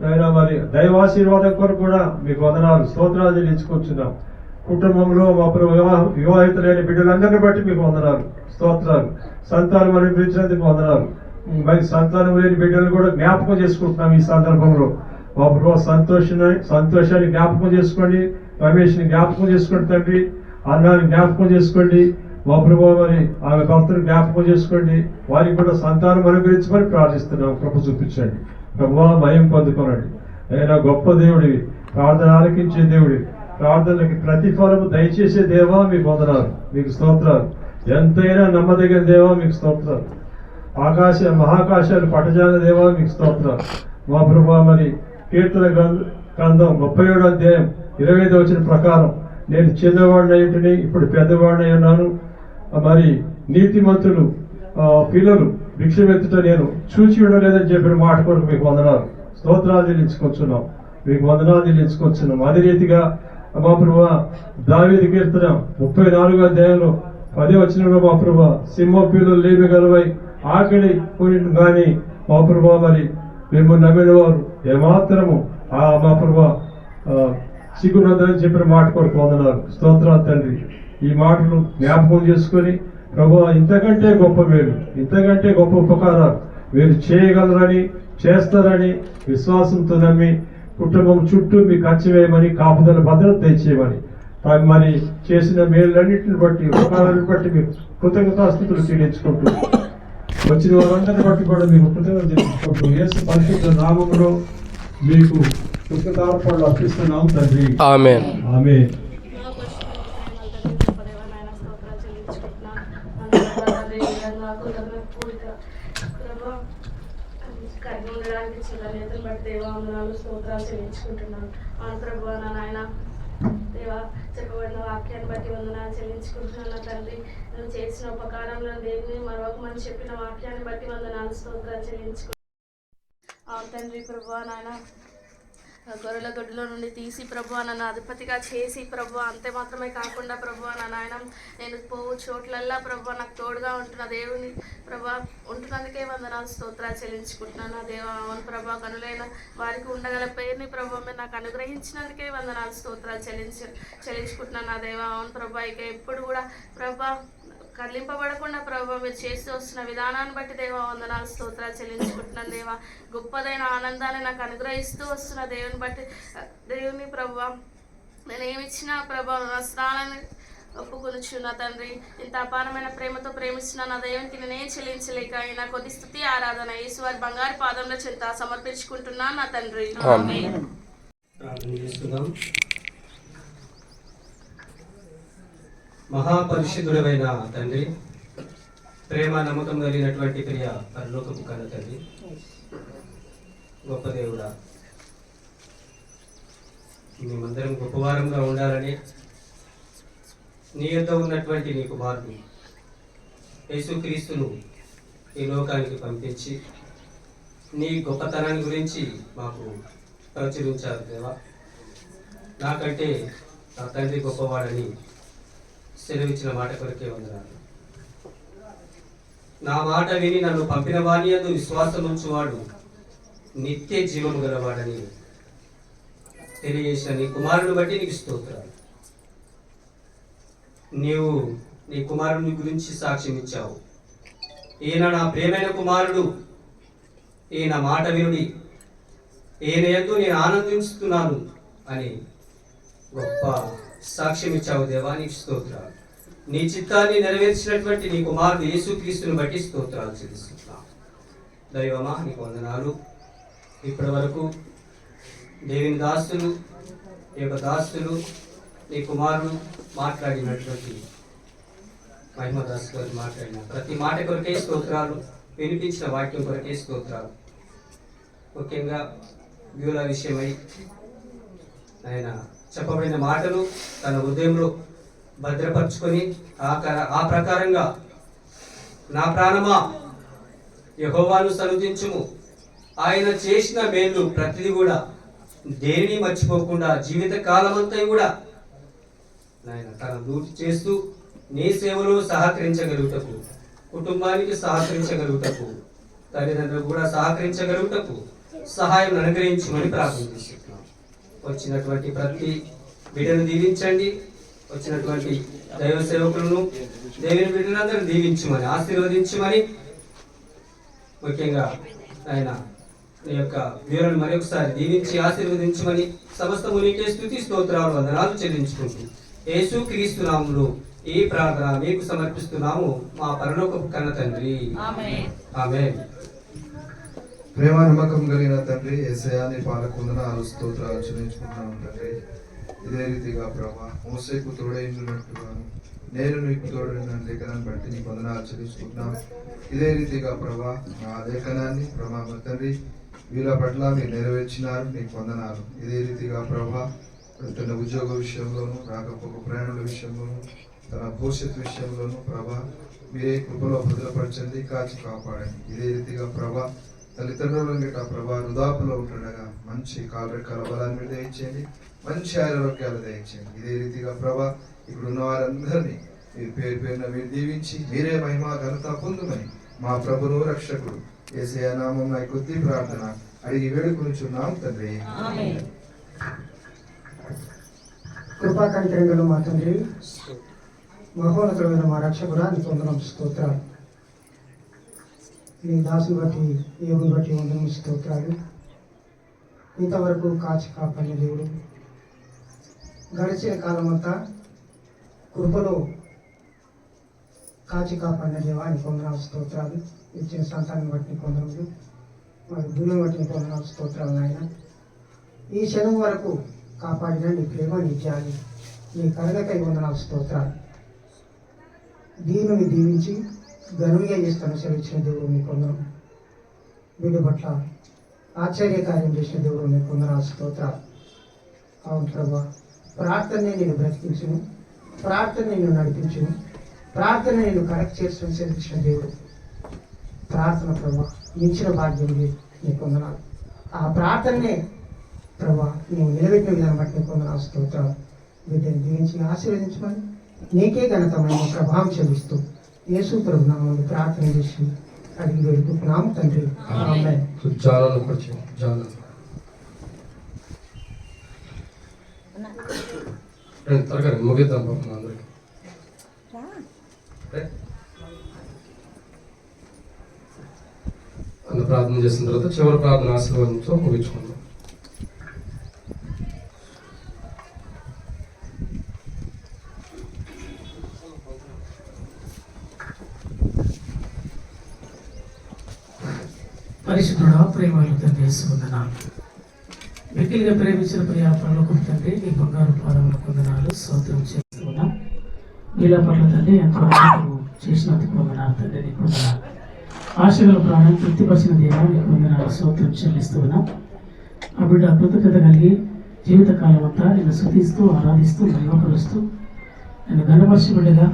అయినా మరి దైవాశీర్వాదం కొరకు కూడా మీకు వందనాలు, స్తోత్రాలు చెల్లించుకొచ్చున్నాం. కుటుంబంలో మా ప్రభువా వివాహితులైన బిడ్డలందరినీ బట్టి మీకు వందనాలు, స్తోత్రాలు. సంతానం అనుభవించినందుకు వందనాలు. మరి సంతానం లేని బిడ్డలు కూడా జ్ఞాపకం చేసుకుంటున్నాం. ఈ సందర్భంలో మా ప్రభువా సంతోషాన్ని జ్ఞాపకం చేసుకోండి, రమేష్ని జ్ఞాపకం చేసుకోండి తండ్రి, అన్నాన్ని జ్ఞాపకం చేసుకోండి. మా ప్రభువా మరి ఆమె భర్తను జ్ఞాపకం చేసుకోండి. వారికి కూడా సంతానం అనుగ్రహించమని ప్రార్థిస్తున్నాం. కృప చూపించండి ప్రభువా, భయం పొందుకోనండి. అయినా గొప్ప దేవుడివి, ప్రార్థన ఆలకించే దేవుడివి, ప్రార్థనలకి ప్రతిఫలము దయచేసే దేవా మీకు వందనాలు, మీకు స్తోత్రాలు. ఎంతైనా నమ్మదగిన దేవా మీకు స్తోత్రాలు. మహాకాశాలు పట్టజాల దేవా మీకు స్తోత్రాలు. మా ప్రభువా మరి కీర్తన గ్రంథం 37వ అధ్యాయం 25వ వచనం ప్రకారం నేను చిన్నవాడినయ్యుంటిని ఇప్పుడు పెద్దవాడినై ఉన్నాను, మరి నీతిమంతులు పిల్లలు భిక్షమెత్తుట నేను చూచి ఉండలేదని చెప్పిన మాట కొరకు మీకు వందనాలు, స్తోత్రాలు చెల్లించుకొచ్చున్నాం, మీకు వందనాలు చెల్లించుకొచ్చున్నాం. అదే రీతిగా మా ప్రభువా దావీదు కీర్తన 34వ అధ్యాయంలో 10వ వచనంలో మా ప్రభువా సింహ పిల్లలు లేమి గలవై ఆకలి కొని కానీ మా ప్రభువా మరి మిమ్మల్ని నమ్మిన వారు ఏమాత్రము మా ప్రభువా సిగ్గునందని చెప్పిన మాట కొరకు వందనాలు, స్తోత్రాలు తండ్రి. ఈ మాటలు జ్ఞాపకం చేసుకొని ప్రభువా ఇంతకంటే గొప్ప మేలు, ఇంతకంటే గొప్ప ఉపకారాలు మీరు చేయగలరని, చేస్తారని విశ్వాసంతో నమ్మి కుటుంబం చుట్టూ మీ ఖర్చు వేయమని, కాపుదల భద్రత తెచ్చేయమని, మరి చేసిన మేలులన్నింటిని బట్టి ఉపకారాలను బట్టి మీకు కృతజ్ఞతాస్తుతులు చెల్లించుకుంటూ వచ్చిన వారందరిని బట్టి కూడా మీకు కృతజ్ఞతలు చెల్లించుకుంటూ యేసు పరిశుద్ధ నామములో మీకు కృతజ్ఞతార్పణలు అర్పిస్తున్నాం తండ్రి. ఆమేన్. ఆమేన్. ఉండడానికి చిల్లనేతను బట్టి దేవాందనాలు స్తోత్రాలు చెల్లించుకుంటున్నాను. అవును ప్రభువా నా నాయన దేవా చెప్పబడిన వాక్యాన్ని బట్టి వందనాలు చెల్లించుకుంటున్నాను తండ్రి. నువ్వు చేసిన ఉపకారంలో దేవుని మరొకమని చెప్పిన వాక్యాన్ని బట్టి వందనాలు స్తోత్రాలు చెల్లించుకుంటున్నాను. అవును తండ్రి ప్రభువా నాయన గొర్రెల దొడ్డిలో నుండి తీసి ప్రభువా నన్ను అధిపతిగా చేసి ప్రభువా అంతే మాత్రమే కాకుండా ప్రభువా నా నాయన నేను పోవు చోట్లల్లా ప్రభువా నాకు తోడుగా ఉంటున్న దేవుని ప్రభా ఉంటున్నందుకే వందనాలు స్తోత్రాలు చెల్లించుకుంటున్నాను నా దేవా. అవును ప్రభా, కనులైన వారికి ఉండగల పేరుని ప్రభా మీరు నాకు అనుగ్రహించినందుకే వందనాలు స్తోత్రాలు చెల్లించుకుంటున్నాను నా దేవా. అవును ప్రభా, ఇక ఎప్పుడు కూడా ప్రభా కదిలింపబడకుండా ప్రభావ మీరు చేస్తూ వస్తున్న విధానాన్ని బట్టి దేవా వందనాలు స్తోత్రాలు చెల్లించుకుంటున్నాను దేవా. గొప్పదైన ఆనందాన్ని నాకు అనుగ్రహిస్తూ వస్తున్న దేవుని బట్టి దేవుని ప్రభావ నేను ఏమిచ్చినా ప్రభావ నా స్నానాన్ని ఒప్పుకొనుచున్న తండ్రి, ఇంత అపారమైన ప్రేమతో ప్రేమిస్తున్న నా దేవునికి నేనేం చెల్లించలేక నా కొద్ది స్థుతి ఆరాధన యేసువారి బంగారు పాదంలో చెంత సమర్పించుకుంటున్నాను నా తండ్రి. ప్రార్థన చేస్తున్నాం. మహాపరిశుద్ధుడైన తండ్రి, ప్రేమ నమ్మకం కలిగినటువంటి ప్రియ పరలోకపు కన్న తండ్రి, గొప్ప దేవుడా, మేమందరం గొప్పవారంగా ఉండాలని నీ యొద్ద ఉన్నటువంటి నీ కుమారుడు యేసుక్రీస్తును ఈ లోకానికి పంపించి నీ గొప్పతనాన్ని గురించి మాకు ప్రచురించారు దేవా. నాకంటే నా తండ్రి గొప్పవాడని సెలవిచ్చిన మాట కొరకే వందనాలు. నా మాట విని నన్ను పంపిన వాని యందు విశ్వాసం ఉంచువాడు నిత్య జీవము గలవాడని తెలియజేసిన నీ కుమారుని బట్టి నీకు స్తోత్రాలు. నీవు నీ కుమారుని గురించి సాక్ష్యం ఇచ్చావు. ఈయన నా ప్రియమైన కుమారుడు, ఈయన మాట వినుడి, ఈయన యందు నేను ఆనందిస్తున్నాను అని గొప్ప సాక్ష్యం ఇచ్చావు దేవా. నీకు స్తోత్రాలు. నీ చిత్తాన్ని నెరవేర్చినటువంటి నీ కుమారుడు యేసుక్రీస్తుని బట్టి స్తోత్రాలు చెల్లిస్తున్నాం. దైవమా నీకు వందనాలు. ఇప్పటి వరకు దేవుని దాసులు, ఈ యొక్క దాసులు నీ కుమారుడు మాట్లాడినటువంటి మహిమదాసు గారు మాట్లాడిన ప్రతి మాట కొరకే స్తోత్రాలు, వినిపించిన వాక్యం కొరకే స్తోత్రాలు. ముఖ్యంగా వ్యూల విషయమై ఆయన చెప్పబడిన మాటలు తన హృదయంలో భద్రపరుచుకొని ఆ ప్రకారంగా నా ప్రాణమా యెహోవాను సన్నుతించుము, ఆయన చేసిన మేలు ప్రతిదీ కూడా దేనిని మర్చిపోకుండా జీవిత కాలమంతా కూడా నాయన తన డ్యూటీ చేస్తూ నీ సేవలో సహకరించగలుగుటకు, కుటుంబానికి సహకరించగలుగుటకు, తల్లిదండ్రులు కూడా సహకరించగలుగుటకు సహాయం అనుగ్రహించమని ప్రార్థిస్తున్నాం. వచ్చినటువంటి ప్రతి బిడ్డను దీవించండి. వచ్చినటువంటి దైవ సేవకులను, దేవుని బిడ్డలందరూ దీవించమని, ఆశీర్వదించమని, ముఖ్యంగా ఆయన నీ యొక్క వీరులను మరొకసారి దీవించి ఆశీర్వదించమని సమస్తము నీకే స్తుతి స్తోత్రాలు వందనాలు చెల్లించుకుంటూ యేసుక్రీస్తు నామములో ఈ ప్రార్థన మీకు సమర్పిస్తున్నాము మా పరలోకపు కన్న తండ్రి. ఆమేన్. ప్రేమ నమ్మకం కలిగిన తండ్రి యేసయ్యా, నీ పాలకు వందనాలు స్తోత్రాలు చెల్లించుకుంటున్నాను తండ్రి. ఇదే రీతిగా ప్రభా మోసేకు తోడైనట్టుగాను నేను నీకు తోడైన లేఖనాన్ని బట్టి నీకు వందనాలు చెల్లించుకుంటున్నాను. ఇదే రీతిగా ప్రభా నా లేఖనాన్ని ప్రభా తండ్రి వీళ్ళ పట్ల మీరు నెరవేర్చినారు, నీకు వందనాలు. ఇదే రీతిగా ప్రభా తన ఉద్యోగ విషయంలోను, రాకపోక ప్రయాణాల విషయంలోను, తన భవిష్యత్తు విషయంలోను ప్రభా మీరే కృపలో భద్రపరచండి, కాచి కాపాడండి. ఇదే రీతిగా ప్రభా తల్లిదండ్రులను గిట్ట ప్రభా వృధాపులో ఉంటుండగా మంచి కాలరెక్కల బలాన్ని మీరు దయచేయండి, మంచి ఆరోగ్యాలు దయచేయండి. ఇదే రీతిగా ప్రభా ఇక్కడ ఉన్న వారందరినీ మీరు పేరు పేరున మీరు దీవించి మీరే మహిమ ఘనత పొందుమని మా ప్రభును రక్షకుడు యేసయ్య నామమున ఈ కొద్ది ప్రార్థన అడిగి వేడుకొనుచున్నాం తండ్రి. కృపా కనికరంగలు మా తండ్రి, మహోన్నతమైన మా రక్షకుడా నీకు వందనం స్తోత్రాలు. నీ దాసుని బట్టి దేవుని బట్టి వందనం స్తోత్రాలు. ఇంతవరకు కాచి కాపాడిన దేవుడు, గడిచిన కాలమంతా కృపలో కాచి కాపాడిన దేవానికి వందనాలు స్తోత్రాలు. ఇచ్చిన సంతానం బట్టి నీకు వందనములు, మరి భూమిని బట్టి నీకు వందనాలు స్తోత్రాలు నాయన. ఈ క్షణం వరకు కాపాడిన నీ ప్రేమ, నీ జాలి, నీ కరుణకై వందనాలు స్తోత్రాలు. దీనిని దీవించి ఘనుడిగా చేస్తాను సెలవిచ్చిన దేవుడు నీకు వందనం. వీడి పట్ల ఆశ్చర్యకార్యం చేసిన దేవుడు నీకు వందనాలు స్తోత్రాలు. అవును ప్రభా, ప్రార్థనే నేను బ్రతికించును, ప్రార్థన నేను నడిపించును, ప్రార్థన నేను కరెక్ట్ చేసుకుని సెలవిచ్చిన దేవుడు. ప్రార్థన ప్రభా మించిన భాగ్యం లేదు, నీకు వందనాలు. ఆ ప్రార్థననే ప్రభా నువ్వు నిలబెట్టిన విధానం బట్టి నీకు వందనాలు స్తోత్రాలు. వీటిని దీవించి ఆశీర్వదించమని నీకే ఘనతమైన ప్రభావం చెల్లిస్తూ యేసు ప్రభు నామములో ప్రార్థన చేసి అడిగి వేడుకుంటున్నాము తండ్రి. ఆమేన్. జాలను పరిచయం జాలను త్వరగా ముగిద్దాం పాపం అందరికి. అంత ప్రార్థన చేసిన తర్వాత చివరి ప్రార్థన ఆశీర్వాదంతో ముగించుకుందాం. పరిశుద్ధుడా ప్రేమలు తండ్రి వందనాలు. మిక్కిలిగా ప్రేమించిన ప్రియా పరలోకపు తండ్రి నీ బంగారు పాదములకు వందనాలు స్తోత్రం చేస్తున్నాం. నీలో పట్ల తండ్రి ఎంతో చేసినందుకు వందనాలు తండ్రి నీకు వందనాలు. ఆశగల ప్రాణం తృప్తిపరిచిన దేవా నీకు వందనాలు స్తోత్రం చెల్లిస్తున్నాం. ఆ బిడ్డ కృతజ్ఞత కలిగి జీవితకాలం అంతా నేను స్తుతిస్తూ ఆరాధిస్తూ మహిమపరుస్తూ నేను ఘనపరిచి బిడ్డగా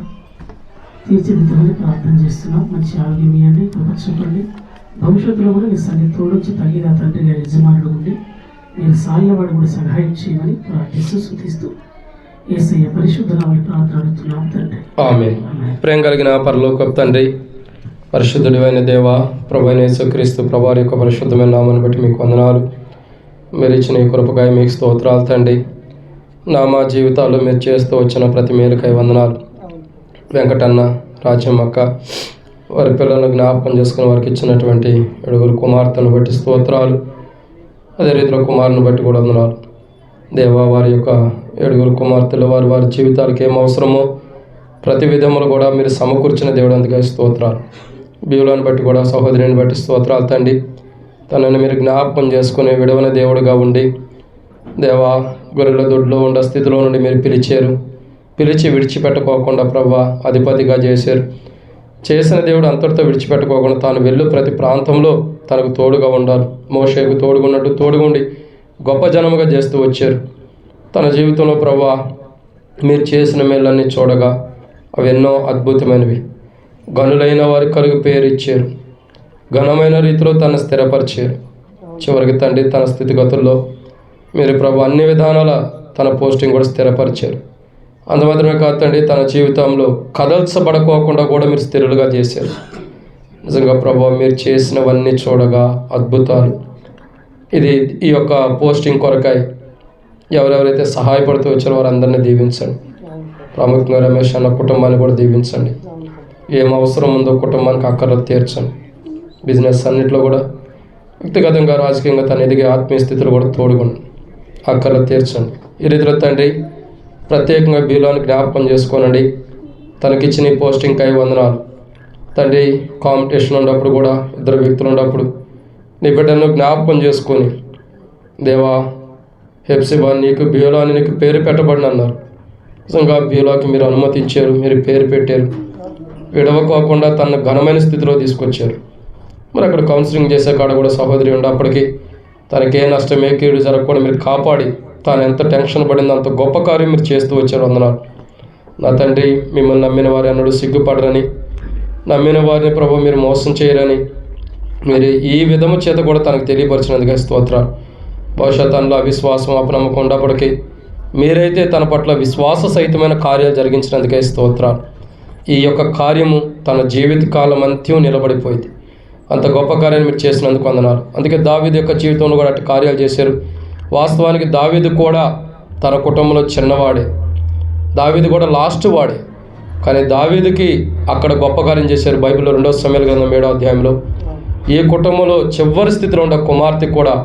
తీర్చిదిద్దమని ప్రార్థన చేస్తున్నాం. మంచి ఆరోగ్యం ఇవ్వండి, కృప చూపండి. భవిష్యత్తులో కూడా నీ సన్ని తోడొచ్చి తల్లిగా తండ్రిగా యజమానుడు ఉండి మీరు సాల్యవాడు కూడా సహాయం చేయమని ప్రార్థిస్తూ స్తుతిస్తూ యేసయ్య పరిశుద్ధ నామములో ప్రార్థన అడుగుతున్నాం తండ్రి. ఆమేన్. ప్రేమ కలిగిన పరలోకపు తండ్రి, పరిశుద్ధుడైన దేవ, ప్రభువైన యేసుక్రీస్తు ప్రభువారి యొక్క పరిశుద్ధమైన నామాన్ని బట్టి మీకు వందనాలు. మీరు ఇచ్చిన ఈ కృపకాయ మీకు స్తోత్రాలు తండ్రి. మా జీవితాల్లో మీరు చేస్తూ వచ్చిన ప్రతి మేలుకాయ వందనాలు. వెంకటన్న, రాజ్యమ్మక్క వారి పిల్లలను జ్ఞాపకం చేసుకుని వారికి ఇచ్చినటువంటి 7 కుమార్తెను బట్టి స్తోత్రాలు. అదే రీతిలో కుమారుని బట్టి కూడా వందనాలు దేవా. వారి యొక్క 7 కుమార్తెలు వారి వారి జీవితాలకు ఏం అవసరమో ప్రతి విధములు కూడా మీరు సమకూర్చిన దేవుడు, అందుకే స్తోత్రాలు. బియ్యులను బట్టి కూడా సహోదరిని బట్టి స్తోత్రాలు తండ్రి. తనని మీరు జ్ఞాపకం చేసుకుని విడవని దేవుడుగా ఉండి దేవా, గొర్రెల దొడ్లో ఉండే స్థితిలో నుండి మీరు పిలిచి విడిచిపెట్టుకోకుండా ప్రభా అధిపతిగా చేశారు. చేసిన దేవుడు అంతటితో విడిచిపెట్టుకోకుండా తాను వెళ్ళు ప్రతి ప్రాంతంలో తనకు తోడుగా ఉండాలి. మోషేకు తోడుగున్నట్టు తోడుగుండి గొప్ప జనముగా చేస్తూ వచ్చారు. తన జీవితంలో ప్రభా మీరు చేసిన మేళ్ళన్నీ చూడగా అవి ఎన్నో అద్భుతమైనవి. గనులైన వారి కలుగు పేరు ఇచ్చారు. ఘనమైన రీతిలో తను స్థిరపరిచారు. చివరికి తండ్రి తన స్థితిగతుల్లో మీరు ప్రభు అన్ని విధానాల తన పోస్టింగ్ కూడా స్థిరపరిచారు. అంత మాత్రమే కాదు తండ్రి, తన జీవితంలో కదల్చబడుకోకుండా కూడా మీరు స్థిరులుగా చేశారు. నిజంగా ప్రభు మీరు చేసినవన్నీ చూడగా అద్భుతాలు. ఈ యొక్క పోస్టింగ్ కొరకై ఎవరెవరైతే సహాయపడుతూ వచ్చారో వారందరినీ దీవించండి. ప్రాముఖ్యంగా రమేష్ అన్న కుటుంబాన్ని కూడా దీవించండి. ఏం అవసరం ఉందో కుటుంబానికి అక్కర్లు తీర్చండి. బిజినెస్ అన్నింటిలో కూడా వ్యక్తిగతంగా రాజకీయంగా తన ఎదిగే ఆత్మీయ స్థితిలో కూడా తోడుకోండి, అక్కర్లు తీర్చండి. ఈ రీతిలో తండ్రి ప్రత్యేకంగా బీలోని జ్ఞాపకం చేసుకోనండి. తనకిచ్చిన ఈ పోస్టింగ్కై వందనాలు తండ్రి. కాంపిటీషన్ ఉన్నప్పుడు కూడా 2 వ్యక్తులు ఉన్నప్పుడు నీ బిడ్డను జ్ఞాపకం చేసుకొని దేవా, హెప్సిబా నీకు బీలోని నీకు పేరు పెట్టబడిన అన్నారు. నిజంగా బీలోకి మీరు అనుమతించారు, మీరు పేరు పెట్టారు. విడవకోకుండా తన ఘనమైన స్థితిలో తీసుకొచ్చారు. మరి అక్కడ కౌన్సిలింగ్ చేసే కాడ కూడా సహోదరి ఉన్నప్పటికీ తనకి ఏ నష్టమే కీడు జరగకుండా మీరు కాపాడి తాను ఎంత టెన్షన్ పడిందో అంత గొప్ప కార్యం మీరు చేస్తూ వచ్చారు. వందనాలు నా తండ్రి. మిమ్మల్ని నమ్మిన వారి అన్నాడు సిగ్గుపడరని, నమ్మిన వారిని ప్రభు మీరు మోసం చేయరని మీరు ఈ విధము చేత కూడా తనకు తెలియపరిచినందుకే స్తోత్రాలు. బహుశా తనలో అవిశ్వాసం అపనమ్మకం ఉన్నప్పటికీ మీరైతే తన పట్ల విశ్వాస సహితమైన కార్యాలు జరిగించినందుకే స్తోత్రాలు. ఈ యొక్క కార్యము తన జీవితకాలం అంత్యం నిలబడిపోయింది. అంత గొప్ప కార్యాన్ని మీరు చేసినందుకు వందనాలు. అందుకే దావీదు యొక్క జీవితంలో కూడా అటు కార్యాలు చేశారు. వాస్తవానికి దావీదు కూడా తన కుటుంబంలో చిన్నవాడే, దావీదు కూడా లాస్ట్ వాడే. కానీ దావీదుకి అక్కడ గొప్ప కార్యం చేశారు. బైబిల్లో 2వ సమూయేలు గ్రంథం 7వ అధ్యాయంలో ఈ కుటుంబంలో చివరి స్థితిలో ఉన్న కుమార్తె కూడా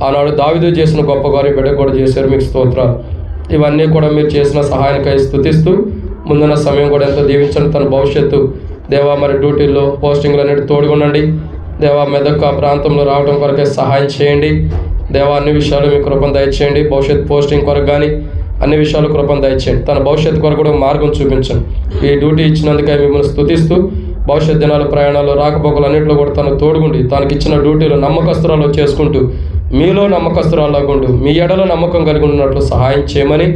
ఆనాడు దావీదు చేసిన గొప్ప కార్యం బిడ్డ కూడా చేశారు. మీకు స్తోత్రాలు. ఇవన్నీ కూడా మీరు చేసిన సహాయానికై స్తుతిస్తూ ముందున్న సమయం కూడా ఎంతో దీవించండి. తన భవిష్యత్తు దేవా మరి డ్యూటీల్లో పోస్టింగ్లు అన్నిటి తోడుగుండండి. దేవా మెదక్ ఆ ప్రాంతంలో రావడం కొరకే సహాయం చేయండి. దేవా అన్ని విషయాలు మీ కృపను దయచేయండి. భవిష్యత్ పోస్టింగ్ కొరకు కానీ అన్ని విషయాలు కృపను దయచేయండి. తన భవిష్యత్తు కొరకు కూడా మార్గం చూపించండి. ఈ డ్యూటీ ఇచ్చినందుకే మిమ్మల్ని స్తుతిస్తూ భవిష్యత్ దినాలు ప్రయాణాలు రాకపోకలు అన్నింటిలో కూడా తను తోడుగుండి తనకి ఇచ్చిన డ్యూటీలో నమ్మకస్తురాలు చేసుకుంటూ మీలో నమ్మకస్తురాలాగుండు మీ ఎడలో నమ్మకం కలిగి ఉన్నట్లు సహాయం చేయమని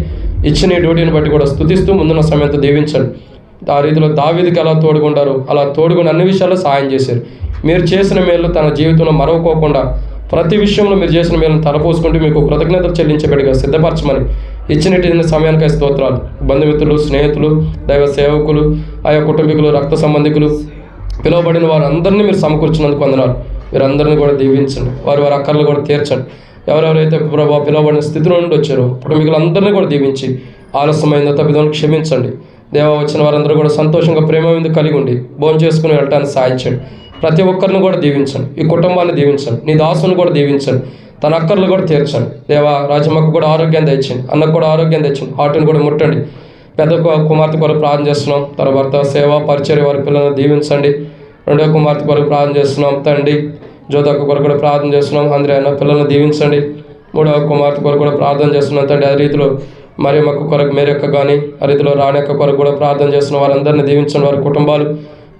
ఇచ్చిన ఈ డ్యూటీని బట్టి కూడా స్తుతిస్తూ ముందున్న సమయంతో దీవించండి. ఆ రీతిలో దావీదుకి ఎలా తోడుగుండారు అలా తోడుగుని అన్ని విషయాల్లో సహాయం చేశారు. మీరు చేసిన మేలు తన జీవితంలో మరవకోకుండా ప్రతి విషయంలో మీరు చేసిన మేలను తలపోసుకుంటూ మీకు కృతజ్ఞతలు చెల్లించేబడిగా సిద్ధపరచమని ఇచ్చిన సమయానికై స్తోత్రాలు. బంధుమిత్రులు, స్నేహితులు, దైవ సేవకులు, ఆయా కుటుంబీకులు, రక్త సంబంధికులు, పిలువబడిన వారు అందరినీ మీరు సమకూర్చినందుకు వందనాలు. మీరు అందరినీ కూడా దీవించండి. వారి అక్కర్లు కూడా తీర్చండి. ఎవరెవరైతే ప్రభావ పిలువబడిన స్థితిలో నుండి వచ్చారో కుటుంబీకులందరినీ కూడా దీవించి ఆలస్యమైన తప్పిదం క్షమించండి. దేవా, వచ్చిన వారందరూ కూడా సంతోషంగా ప్రేమ మీద కలిగి ఉండి భోజనం చేసుకుని వెళ్ళటానికి సాయించండి. ప్రతి ఒక్కరిని కూడా దీవించండి. ఈ కుటుంబాన్ని దీవించండి. నీ దాసుని కూడా దీవించండి. తన అక్కర్లు కూడా తీర్చండి. దేవా, రాజమ్మకు కూడా ఆరోగ్యం తెచ్చండి. అన్నకు కూడా ఆరోగ్యం తెచ్చండి. హార్ట్ని కూడా ముట్టండి. పెద్ద కుమార్తె కొరకు ప్రార్థన చేస్తున్నాం. తన భర్త సేవ పరిచర్య వారి పిల్లలను దీవించండి. రెండవ కుమార్తె కొరకు ప్రార్థన చేస్తున్నాం. తండ్రి జ్యోతక్క కొరకు కూడా ప్రార్థన చేస్తున్నాం. అందరూ అన్న పిల్లలను దీవించండి. మూడవ కుమార్తె కొరకు కూడా ప్రార్థన చేస్తున్నాం. తండ్రి అదే రీతిలో మరియమ్మక్క కొరకు మేరక్క కానీ ఆ రీతిలో రాణెక్క కొరకు కూడా ప్రార్థన చేస్తున్నాం. వారందరినీ దీవించండి. వారి కుటుంబాలు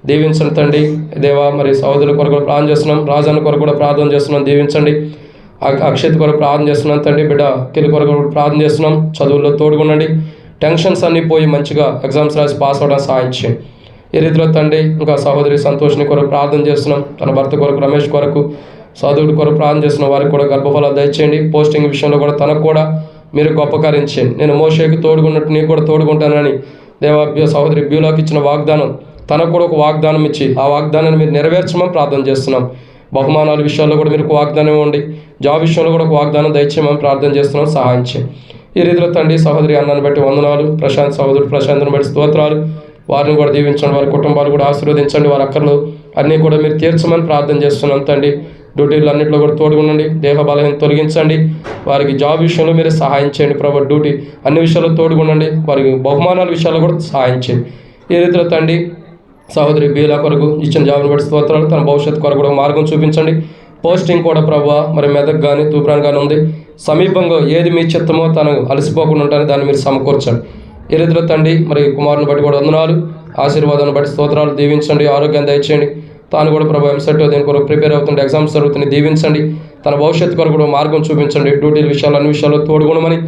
దీవించండి తండ్రి. దేవా, మరి సహోదరుల కొరకు కూడా ప్రార్థన చేస్తున్నాం. రాజాన్న కొరకు కూడా ప్రార్థన చేస్తున్నాం. దీవించండి. అక్షయ్ కొరకు ప్రార్థన చేస్తున్నాం. తండ్రి బిడ్డ కిలి కొరకు కూడా ప్రార్థన చేస్తున్నాం. చదువుల్లో తోడుగుండండి. టెన్షన్స్ అన్నీ పోయి మంచిగా ఎగ్జామ్స్ రాసి పాస్ అవ్వడానికి సహాయం చేయండి. ఈ రీతిలో తండ్రి ఇంకా సహోదరి సంతోష్ని కొరకు ప్రార్థన చేస్తున్నాం. తన భర్త కొరకు రమేష్ కొరకు సోదరుడి కొరకు ప్రార్థన చేస్తున్నాం. వారికి కూడా గర్భఫలాలు దయచేయండి. పోస్టింగ్ విషయంలో కూడా తనకు కూడా మీరు గొప్ప కార్యం చేయండి. నేను మోషేకి తోడుగున్నట్టు నీకు కూడా తోడుకుంటానని దేవా సహోదరి బ్యూలాకి ఇచ్చిన వాగ్దానం తనకు కూడా ఒక వాగ్దానం ఇచ్చి ఆ వాగ్దానాన్ని మీరు నెరవేర్చమని ప్రార్థన చేస్తున్నాం. బహుమానాల విషయాల్లో కూడా మీరు ఒక వాగ్దానం ఇవ్వండి. జాబ్ విషయంలో కూడా ఒక వాగ్దానం దయచేయమని ప్రార్థన చేస్తున్నాం. సహాయం చేయండి. ఈ రీతిలో తండ్రి సహోదరి అన్నాన్ని బట్టి వందనాలు. ప్రశాంత్ సహోదరుడు ప్రశాంత్ని బట్టి స్తోత్రాలు. వారిని కూడా దీవించండి. వారి కుటుంబాలు కూడా ఆశీర్వదించండి. వారి అక్కర్లు అన్నీ కూడా మీరు తీర్చమని ప్రార్థన చేస్తున్నాం తండ్రి. డ్యూటీలు అన్నింటిలో కూడా తోడుగుండండి. దేహ బలహీన తొలగించండి. వారికి జాబ్ విషయంలో మీరు సహాయం చేయండి ప్రభు. డ్యూటీ అన్ని విషయాల్లో తోడుగుండండి. వారికి బహుమానాల విషయాల్లో కూడా సహాయం చేయండి. ఈ రీతిలో తండ్రి సహోదరి బీలా కొరకు ఇచ్చిన జాబ్ని బట్టి స్తోత్రాలు. తన భవిష్యత్తు కొరకు కూడా మార్గం చూపించండి. పోస్టింగ్ కూడా ప్రభు మరి మెదక్ కానీ తూప్రాన్ కానీ ఉంది. సమీపంగా ఏది మీ చిత్తమో తను అలసిపోకుండా ఉంటాను దాన్ని మీరు సమకూర్చండి. ఈ రీతిలో తండ్రి మరి కుమారుని బట్టి కూడా వందనాలు. ఆశీర్వాదాన్ని బట్టి స్తోత్రాలు. దీవించండి. ఆరోగ్యాన్ని దయచేయండి. తాను కూడా ప్రభు ఎంసెట్ దీని కొరకు ప్రిపేర్ అవుతుంటే ఎగ్జామ్స్ జరుగుతుంది. దీవించండి. తన భవిష్యత్తు కొరకు కూడా మార్గం చూపించండి. డ్యూటీల విషయాలు అన్ని విషయాల్లో తోడుగుణమని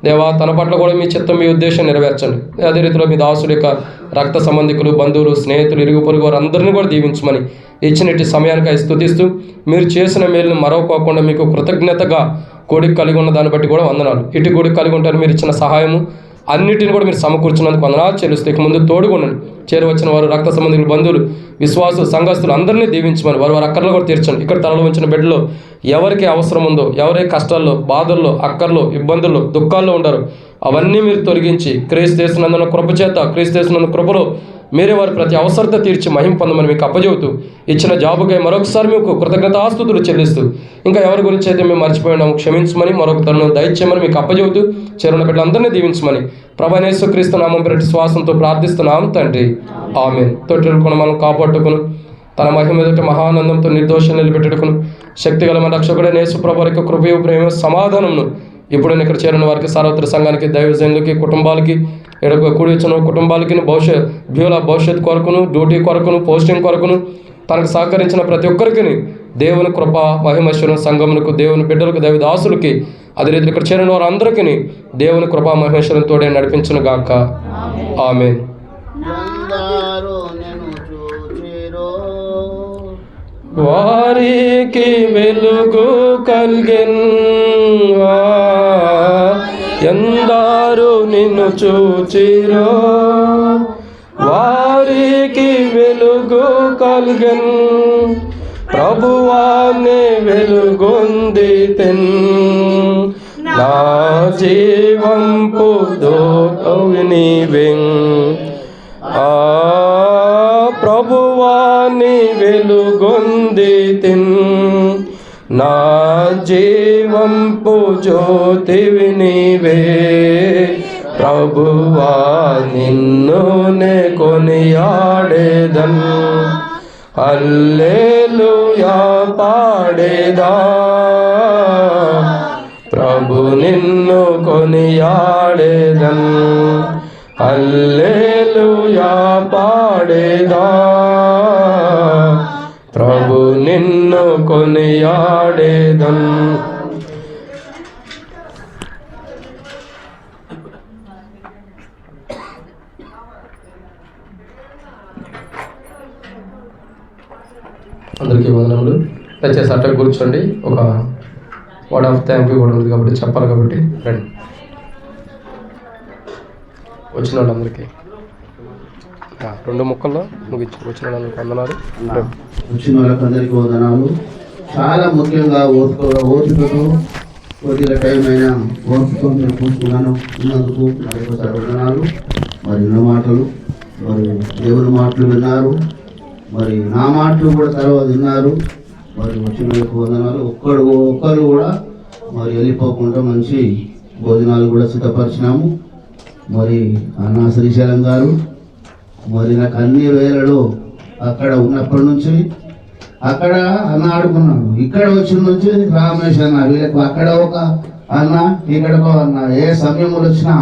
దేవా తన పట్ల కూడా మీ చిత్తం మీ ఉద్దేశం నెరవేర్చండి. అదే రీతిలో మీ దాసుడి యొక్క రక్త సంబంధికులు, బంధువులు, స్నేహితులు, ఇరుగు పొరుగు వారు అందరినీ కూడా దీవించమని ఇచ్చినట్టు సమయానికి స్తుతిస్తూ మీరు చేసిన మేలును మరవకోకుండా మీకు కృతజ్ఞతగా కోడికి కలిగి ఉన్న దాన్ని బట్టి కూడా వందనాలు. ఇటు కోడికి కలిగి ఉంటారు మీరు ఇచ్చిన సహాయము అన్నిటిని కూడా మీరు సమకూర్చున్నందుకు వందనాలు చెల్లిస్తూ ఇక ముందు తోడుగుండండి. చేరువచ్చిన వారు రక్త సంబంధికులు, బంధువులు, విశ్వాసులు, సంఘస్థులు అందరినీ దీవించమని వారి అక్కర్లు కూడా తీర్చండి. ఇక్కడ తలలో ఉంచిన బిడ్డలో ఎవరికి అవసరం ఉందో, ఎవరే కష్టాల్లో, బాధల్లో, అక్కర్లో, ఇబ్బందుల్లో, దుఃఖాల్లో ఉంటారో అవన్నీ మీరు తొలగించి క్రీస్తు యేసునందున కృప చేత క్రీస్తు యేసునందున కృపలో మీరే వారి ప్రతి అవసరత తీర్చి మహిమ పొందమని మీకు అప్పచెబుతూ ఇచ్చిన జాబుకై మరొకసారి మీకు కృతజ్ఞతాస్తుతులు చెల్లిస్తూ ఇంకా ఎవరి గురించి అయితే మేము మర్చిపోయినాము క్షమించమని మరొక తరుణం దయచేయమని మీకు అప్పచెబుతూ చేరున్న బిడ్డలందరినీ దీవించమని ప్రభువైన యేసుక్రీస్తు నామం పేరిట శ్వాసంతో ప్రార్థిస్తున్నాం తండ్రి. ఆమేన్. తొట్టిల్లుకుని మనం కాపాడుకును తన మహిమ ఎదుట మహానందంతో నిర్దోషం నిలబెట్టుకును శక్తిగల మన రక్షకుడైన యేసు ప్రభువు యొక్క కృపయు ప్రేమ సమాధానమును ఇప్పుడు ఇక్కడ చేరిన వారికి సర్వత్ర సంఘానికి దైవజనులకి కుటుంబాలకి ఇక్కడ కూడి వచ్చిన కుటుంబాలకి భవిష్యత్ కొరకును డ్యూటీ కొరకును పోస్టింగ్ కొరకును తనకు సహకరించిన ప్రతి ఒక్కరికి దేవుని కృప మహిమేశ్వరం సంఘమునకు దేవుని బిడ్డలకు దైవ దాసులకి అదే రీతి ఇక్కడ చేరిన వారందరికీ దేవుని కృపా మహేశ్వరం తోడే నడిపించును గాక. ఆమేన్. వారికి వెలుగు కలిగెన్ ఎందరు నిన్ను చూచిరో వారికి వెలుగు కలిగెన్ ప్రభువానే వెలుగొందితెన్ నా జీవంపు దోతవు నీవెన్ ప్రభువాని వెలుగొందితిన్ నా జీవంపు జ్యోతివి నీవే ప్రభువా నిన్ను నే కొనియాడేదన్ హల్లెలూయా పాడేదా ప్రభు నిన్ను కొనియాడేదన్ హల్లెలూయా పాడేదా ప్రభు నిన్ను కొనియాడేదన్. అందరికీ వందనములు. దయచేసి అట్లా కూర్చోండి. ఒక వర్డ్ ఆఫ్ థ్యాంక్ యూ కూడా ఉంది కాబట్టి చెప్పాలి కాబట్టి రండి. వచ్చిన వాళ్ళందరికీ 2 ముక్కల్లో ముగించు. వచ్చిన వాళ్ళందరికీ వందనాలు. వచ్చిన వాళ్ళకందరికీ వందనాలు. చాలా ముఖ్యంగా ఓపికతో కొద్దిగా టైం అయినా ఓపికతో నేను కూర్చున్నాను ఉన్నందుకు ఒకసారి వందనాలు. మరి నా మాటలు మరి దేవుని మాటలు విన్నారు, మరి నా మాటలు కూడా తర్వాత విన్నారు. మరి వచ్చిన వాళ్ళకి వందనాలు. ఒక్కరు కూడా మరి వెళ్ళిపోకుండా మంచి భోజనాలు కూడా సిద్ధపరిచినాము. మరి అన్న శ్రీశైలం గారు మరి నాకు అన్ని వేళలో అక్కడ ఉన్నప్పటి నుంచి అక్కడ అన్న ఆడుకున్నాడు, ఇక్కడ వచ్చిన నుంచి రామేష్ అన్న వీళ్ళకు అక్కడ ఒక అన్న ఇక్కడకో అన్న. ఏ సమయంలో వచ్చినా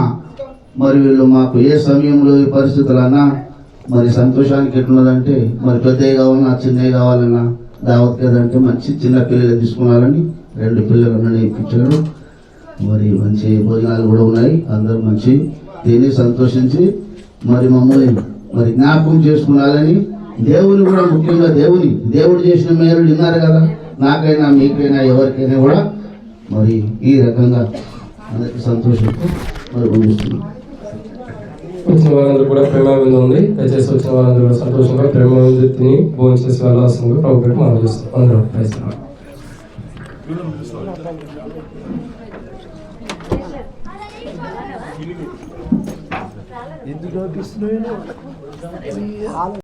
మరి వీళ్ళు మాకు ఏ సమయంలో ఈ పరిస్థితులు అన్నా మరి సంతోషానికి ఎట్లున్నదంటే మరి పెద్దవి కావాలన్నా చిన్నవి కావాలన్నా దావత్ కదంటే మంచి చిన్న పిల్లలు తీసుకున్నారని 2 పిల్లలు ఇప్పించారు. మరి మంచి భోజనాలు కూడా ఉన్నాయి. అందరూ మంచి తిని సంతోషించి మరి మమ్మల్ని మరి జ్ఞాపకం చేసుకున్నారని దేవుని కూడా ముఖ్యంగా దేవుడు చేసిన మేలు విన్నారు కదా. నాకైనా మీకైనా ఎవరికైనా కూడా మరి ఈ రకంగా అందరికీ సంతోషంతో మరి పంపిస్తున్నాం. వచ్చిన వారందరూ కూడా ప్రేమాభిందం ఉంది. దయచేసి వచ్చిన వారందరూ కూడా సంతోషంగా ప్రేమాభింది తిని భోజనం చేసి వెళ్ళాల్సిందిగా ప్రభు పెట్టి మనం చేస్తాం. అందరూ ప్రయత్నం.